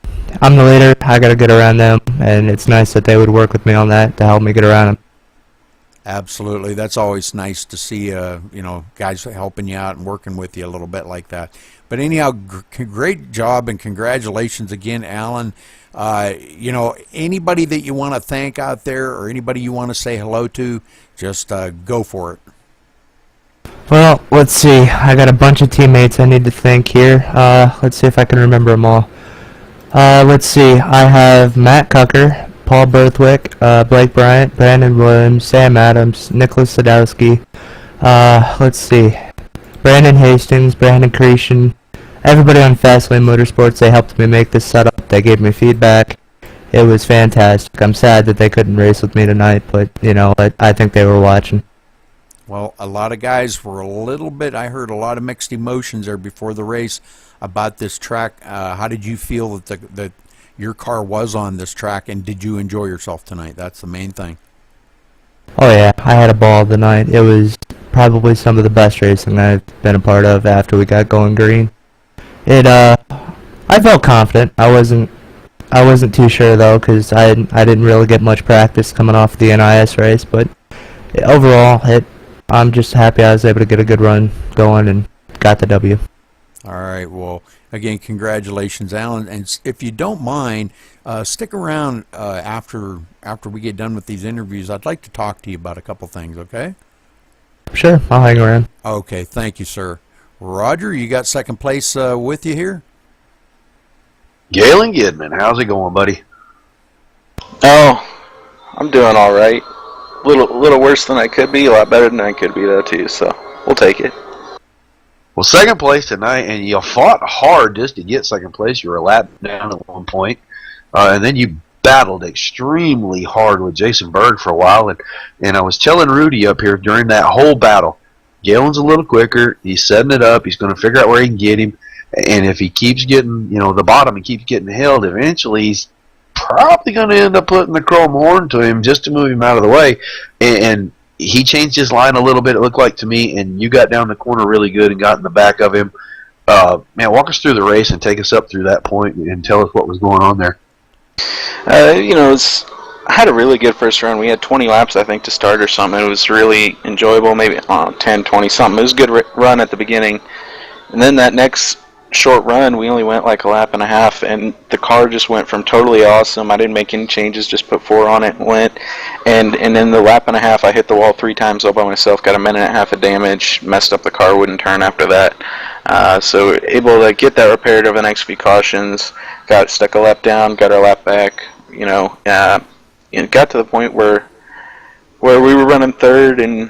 I'm the leader. I got to get around them, and it's nice that they would work with me on that to help me get around them. Absolutely. That's always nice to see, guys helping you out and working with you a little bit like that. But anyhow, great job and congratulations again, Alan. Anybody that you want to thank out there or anybody you want to say hello to, just go for it. Well, let's see. I got a bunch of teammates I need to thank here. Let's see if I can remember them all. Let's see. I have Matt Cucker, Paul Berthwick, Blake Bryant, Brandon Williams, Sam Adams, Nicholas Sadowski. Let's see. Brandon Hastings, Brandon Cretion, everybody on Fastlane Motorsports. They helped me make this setup. They gave me feedback. It was fantastic. I'm sad that they couldn't race with me tonight, but, you know, I think they were watching. Well, a lot of guys were a little bit, I heard a lot of mixed emotions there before the race about this track. How did you feel that your car was on this track, and did you enjoy yourself tonight? That's the main thing. Oh yeah, I had a ball tonight. It was probably some of the best racing I've been a part of after we got going green. I felt confident. I wasn't too sure though, because I didn't really get much practice coming off the NIS race, but overall, I'm just happy I was able to get a good run going and got the W. All right, well, again, congratulations, Alan. And if you don't mind, stick around after we get done with these interviews. I'd like to talk to you about a couple things, okay? Sure, I'll hang around. Okay, thank you, sir. Roger, you got second place with you here? Galen Gidman, how's it going, buddy? Oh, I'm doing all right. Little worse than I could be, a lot better than I could be though too. So we'll take it. Well, second place tonight, and you fought hard just to get second place. You were a lap down at one point, and then you battled extremely hard with Jason Berg for a while. And I was telling Rudy up here during that whole battle, Galen's a little quicker. He's setting it up. He's going to figure out where he can get him. And if he keeps getting, the bottom and keeps getting held, eventually he's probably going to end up putting the chrome horn to him just to move him out of the way. And he changed his line a little bit, it looked like to me, and you got down the corner really good and got in the back of him. Man, walk us through the race and take us up through that point and tell us what was going on there. I had a really good first run. We had 20 laps, I think, to start or something. It was really enjoyable, maybe 10, 20 something. It was a good run at the beginning. And then that next short run, we only went like a lap and a half, and the car just went from totally awesome. I didn't make any changes, just put 4 on it and went. And in the lap and a half, I hit the wall 3 times all by myself, got a minute and a half of damage, messed up the car, wouldn't turn after that. So able to get that repaired over the next few cautions, got stuck a lap down, got our lap back, and got to the point where we were running third, and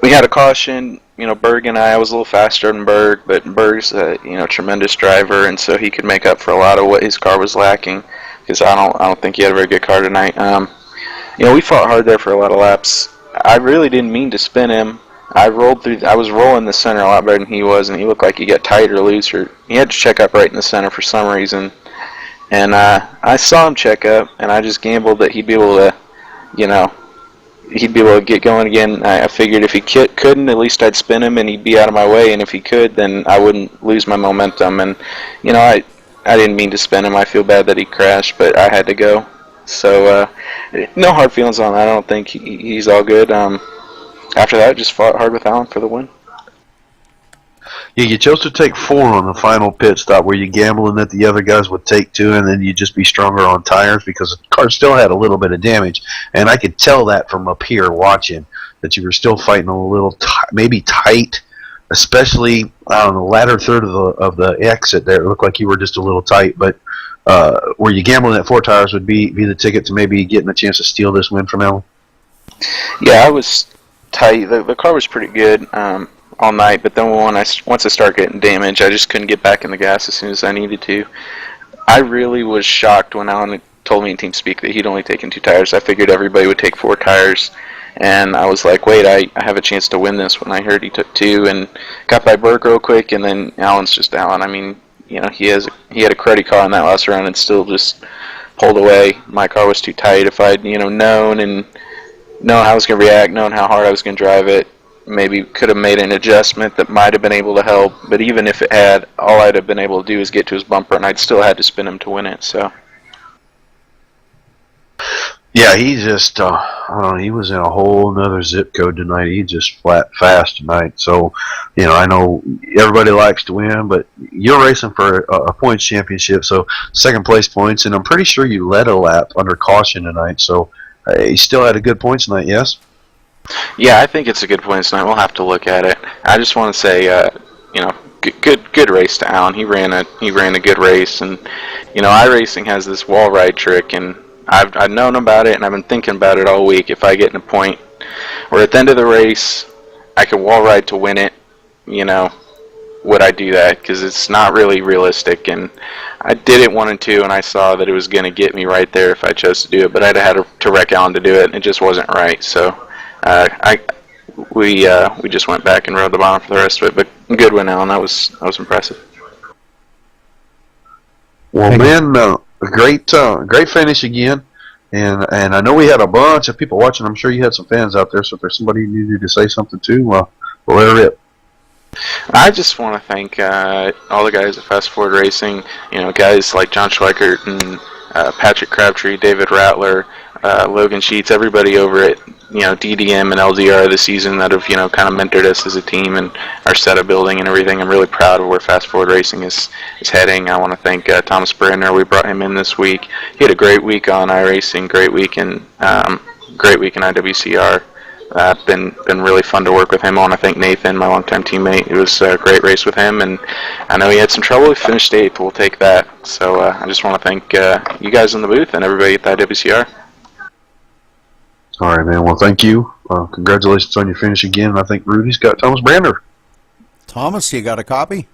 we had a caution. Berg and I was a little faster than Berg, but Berg's a tremendous driver, and so he could make up for a lot of what his car was lacking. Because I don't think he had a very good car tonight. We fought hard there for a lot of laps. I really didn't mean to spin him. I was rolling the center a lot better than he was, and he looked like he got tight or loose, or he had to check up right in the center for some reason. And I saw him check up, and I just gambled that he'd be able to, he'd be able to get going again. I figured if he couldn't, at least I'd spin him and he'd be out of my way, and if he could, then I wouldn't lose my momentum. And I didn't mean to spin him. I feel bad that he crashed, but I had to go. So no hard feelings on that. I don't think he's all good. After that, I just fought hard with Alan for the win. Yeah, you chose to take 4 on the final pit stop. Were you gambling that the other guys would take 2 and then you'd just be stronger on tires? Because the car still had a little bit of damage, and I could tell that from up here watching, that you were still fighting a little maybe tight, especially on the latter third of the exit there. It looked like you were just a little tight, but were you gambling that 4 tires would be the ticket to maybe getting a chance to steal this win from Alan? Yeah, I was tight. The car was pretty good all night, but then once I started getting damage, I just couldn't get back in the gas as soon as I needed to. I really was shocked when Alan told me in TeamSpeak that he'd only taken 2 tires. I figured everybody would take 4 tires, and I was like, wait, I have a chance to win this when I heard he took 2, and got by Berg real quick, and then Alan's just Alan. I mean, he had a cruddy car in that last round and still just pulled away. My car was too tight. If I'd known how I was going to react, known how hard I was going to drive it, maybe could have made an adjustment that might have been able to help. But even if it had, all I'd have been able to do is get to his bumper, and I'd still had to spin him to win it. So yeah, he just I don't know, he was in a whole nother zip code tonight. He just flat fast tonight. So I know everybody likes to win, but you're racing for a points championship, so second place points, and I'm pretty sure you led a lap under caution tonight. So you still had a good points tonight, yes? Yeah, I think it's a good points tonight. We'll have to look at it. I just want to say, good race to Alan. He ran a good race, and iRacing has this wall ride trick, and I've known about it, and I've been thinking about it all week. If I get in a point where at the end of the race I could wall ride to win it, would I do that? Because it's not really realistic, and I did it 1 and 2, and I saw that it was going to get me right there if I chose to do it, but I'd have had to wreck Alan to do it, and it just wasn't right. So we just went back and rode the bottom for the rest of it. But good win, Alan. That was impressive. Well, man, great finish again, and I know we had a bunch of people watching. I'm sure you had some fans out there. So if there's somebody you needed to say something to, we'll let her rip. I just want to thank all the guys at Fast Forward Racing. Guys like John Schweikert and Patrick Crabtree, David Rattler, Logan Sheets, everybody over at DDM and LDR this season that have kind of mentored us as a team and our setup building and everything. I'm really proud of where Fast Forward Racing is heading. I want to thank Thomas Brenner. We brought him in this week. He had a great week on iRacing, great week in IWCR. Been really fun to work with him. I want to thank Nathan, my longtime teammate. It was a great race with him, and I know he had some trouble. He finished 8th. We'll take that. So I just want to thank you guys in the booth and everybody at the IWCR. All right, man. Well, thank you. Congratulations on your finish again. And I think Rudy's got Thomas Brander. Thomas, you got a copy?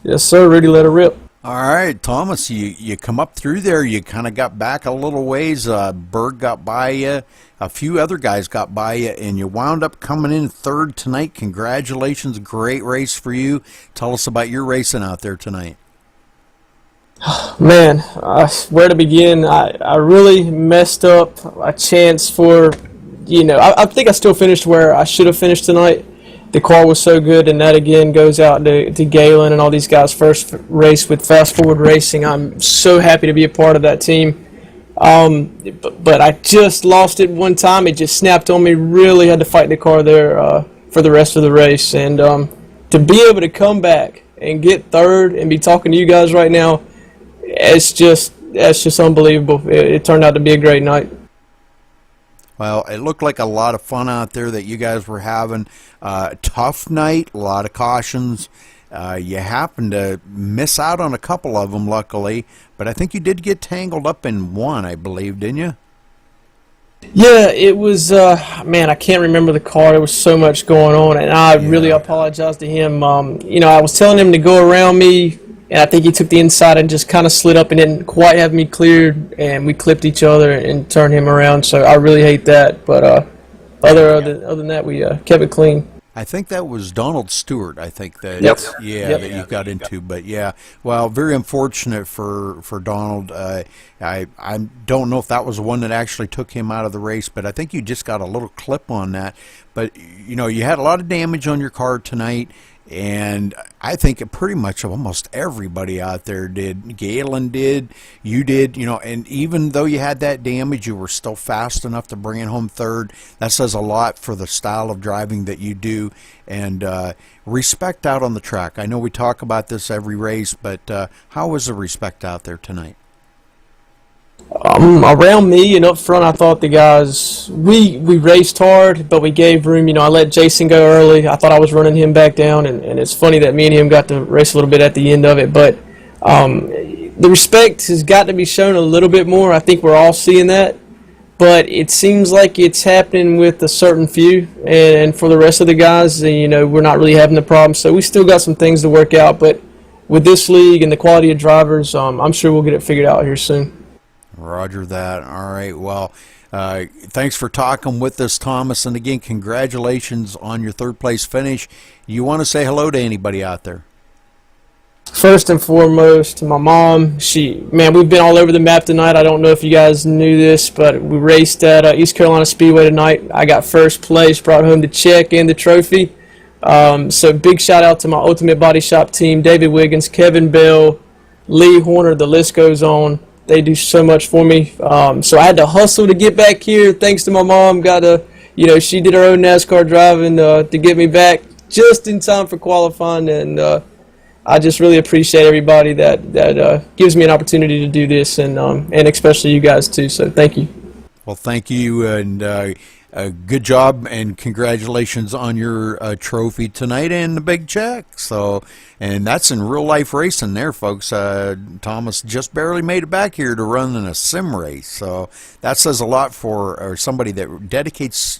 Yes, sir. Rudy, let her rip. All right, Thomas, you come up through there. You kind of got back a little ways. Berg got by you. A few other guys got by you, and you wound up coming in 3rd tonight. Congratulations. Great race for you. Tell us about your racing out there tonight. Man, where to begin? I really messed up a chance for, I think I still finished where I should have finished tonight. The car was so good, and that again goes out to Galen and all these guys' first race with Fast Forward Racing. I'm so happy to be a part of that team. But I just lost it one time. It just snapped on me. Really had to fight the car there for the rest of the race. And to be able to come back and get 3rd and be talking to you guys right now, that's just unbelievable. It turned out to be a great night. Well, it looked like a lot of fun out there that you guys were having. Tough night, a lot of cautions. You happened to miss out on a couple of them, luckily, but I think you did get tangled up in one, I believe, didn't you? Yeah, it was, man, I can't remember the car. There was so much going on, and I really apologize to him. I was telling him to go around me, and I think he took the inside and just kind of slid up and didn't quite have me cleared, and we clipped each other and turned him around, so I really hate that. But other than that, we kept it clean. I think that was Donald Stewart. I think that that you got into. But yeah, well, very unfortunate for Donald. I don't know if that was the one that actually took him out of the race, but I think you just got a little clip on that. But you had a lot of damage on your car tonight, and I think pretty much almost everybody out there did. Galen did, you did, and even though you had that damage, you were still fast enough to bring it home 3rd. That says a lot for the style of driving that you do, and respect out on the track. I know we talk about this every race, but how was the respect out there tonight? Around me and up front, I thought the guys, we raced hard, but we gave room. I let Jason go early. I thought I was running him back down, and it's funny that me and him got to race a little bit at the end of it. But the respect has got to be shown a little bit more. I think we're all seeing that, but it seems like it's happening with a certain few, and for the rest of the guys, we're not really having the problem. So we still got some things to work out, but with this league and the quality of drivers, I'm sure we'll get it figured out here soon. Roger that. All right. Well, thanks for talking with us, Thomas. And again, congratulations on your 3rd place finish. You want to say hello to anybody out there? First and foremost, to my mom. We've been all over the map tonight. I don't know if you guys knew this, but we raced at East Carolina Speedway tonight. I got 1st place, brought home the check and the trophy. So big shout out to my Ultimate Body Shop team, David Wiggins, Kevin Bell, Lee Horner, the list goes on. They do so much for me. So I had to hustle to get back here. Thanks to my mom. She did her own NASCAR driving to get me back just in time for qualifying. And I just really appreciate everybody that gives me an opportunity to do this, and especially you guys too. So thank you. Well, thank you. And good job and congratulations on your trophy tonight and the big check. So, and that's in real life racing there, folks. Thomas just barely made it back here to run in a sim race. So that says a lot for somebody that dedicates,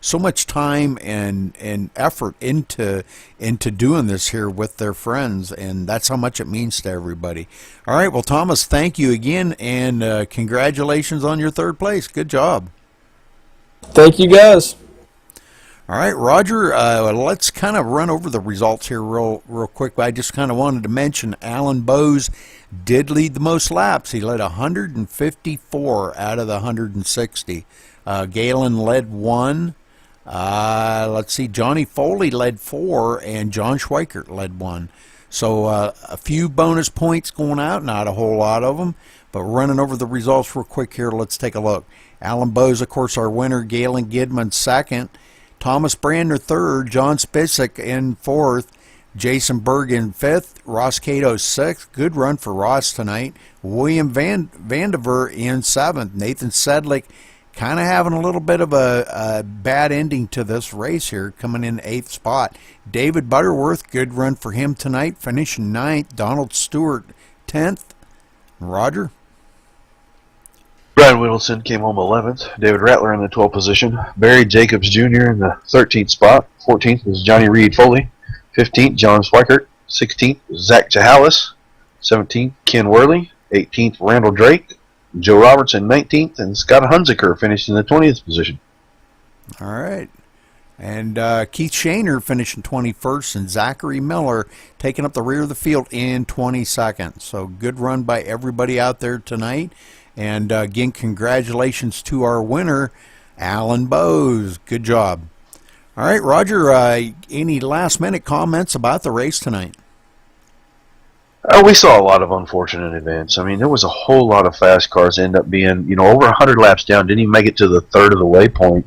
so much time and effort into doing this here with their friends, and that's how much it means to everybody. All right, well, Thomas, thank you again, and congratulations on your third place. Good job. Thank you, guys. All right, Roger, let's kind of run over the results here real quick. I just kind of wanted to mention Alan Bowes did lead the most laps. He led 154 out of the 160. Galen led 1. Let's see, Johnny Foley led 4, and John Schweikert led 1. So a few bonus points going out, not a whole lot of them, but running over the results real quick here, let's take a look. Alan Bowes, of course, our winner. Galen Gidman, 2nd. Thomas Brandner, 3rd. John Spisak in 4th. Jason Berg in 5th. Ross Cato, 6th. Good run for Ross tonight. William Vandiver in 7th. Nathan Sedlick kind of having a little bit of a bad ending to this race here, coming in 8th spot. David Butterworth, good run for him tonight, finishing 9th. Donald Stewart, 10th. Roger? Brian Whittleson came home 11th. David Rattler in the 12th position. Barry Jacobs Jr. in the 13th spot. 14th was Johnny Reed Foley. 15th, John Schweikert. 16th, Zach Jahalis. 17th, Ken Worley. 18th, Randall Drake. Joe Robertson, 19th. And Scott Hunziker finished in the 20th position. All right. And Keith Shaner finishing 21st, and Zachary Miller taking up the rear of the field in 22nd. So good run by everybody out there tonight. And again, congratulations to our winner, Alan Bowes. Good job. All right, Roger, any last-minute comments about the race tonight? We saw a lot of unfortunate events. I mean, there was a whole lot of fast cars end up being, over 100 laps down, didn't even make it to the third of the waypoint.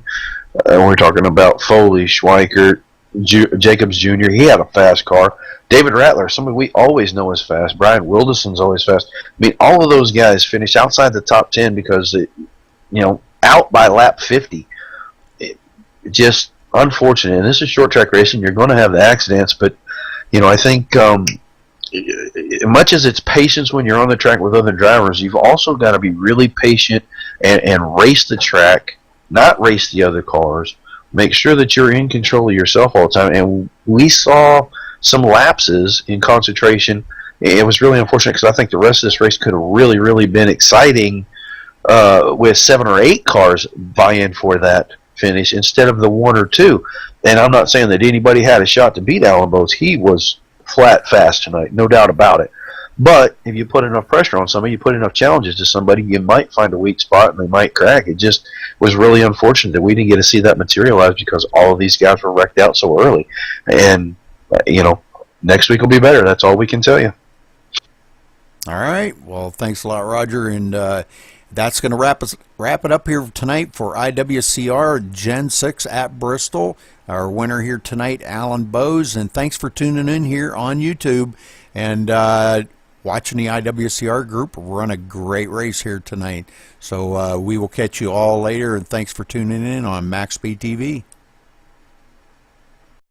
We're talking about Foley, Schweikert, Jacobs Jr. He had a fast car. David Rattler, somebody we always know is fast. Brian Wildeson's always fast. I mean, all of those guys finished outside the top 10 because, out by lap 50. Just unfortunate. And this is short track racing. You're going to have the accidents, but, I think much as it's patience when you're on the track with other drivers, you've also got to be really patient and race the track, not race the other cars. Make sure that you're in control of yourself all the time. And we saw some lapses in concentration. It was really unfortunate because I think the rest of this race could have really, really been exciting with 7 or 8 cars vying for that finish instead of the 1 or 2. And I'm not saying that anybody had a shot to beat Alan Bowes. He was flat fast tonight, no doubt about it. But if you put enough pressure on somebody, you put enough challenges to somebody, you might find a weak spot and they might crack. It just was really unfortunate that we didn't get to see that materialize because all of these guys were wrecked out so early. And, next week will be better. That's all we can tell you. All right. Well, thanks a lot, Roger. And that's going to wrap it up here tonight for IWCR Gen 6 at Bristol. Our winner here tonight, Alan Bowes. And thanks for tuning in here on YouTube and watching the IWCR group run a great race here tonight. So we will catch you all later, and thanks for tuning in on MaxSpeedTV.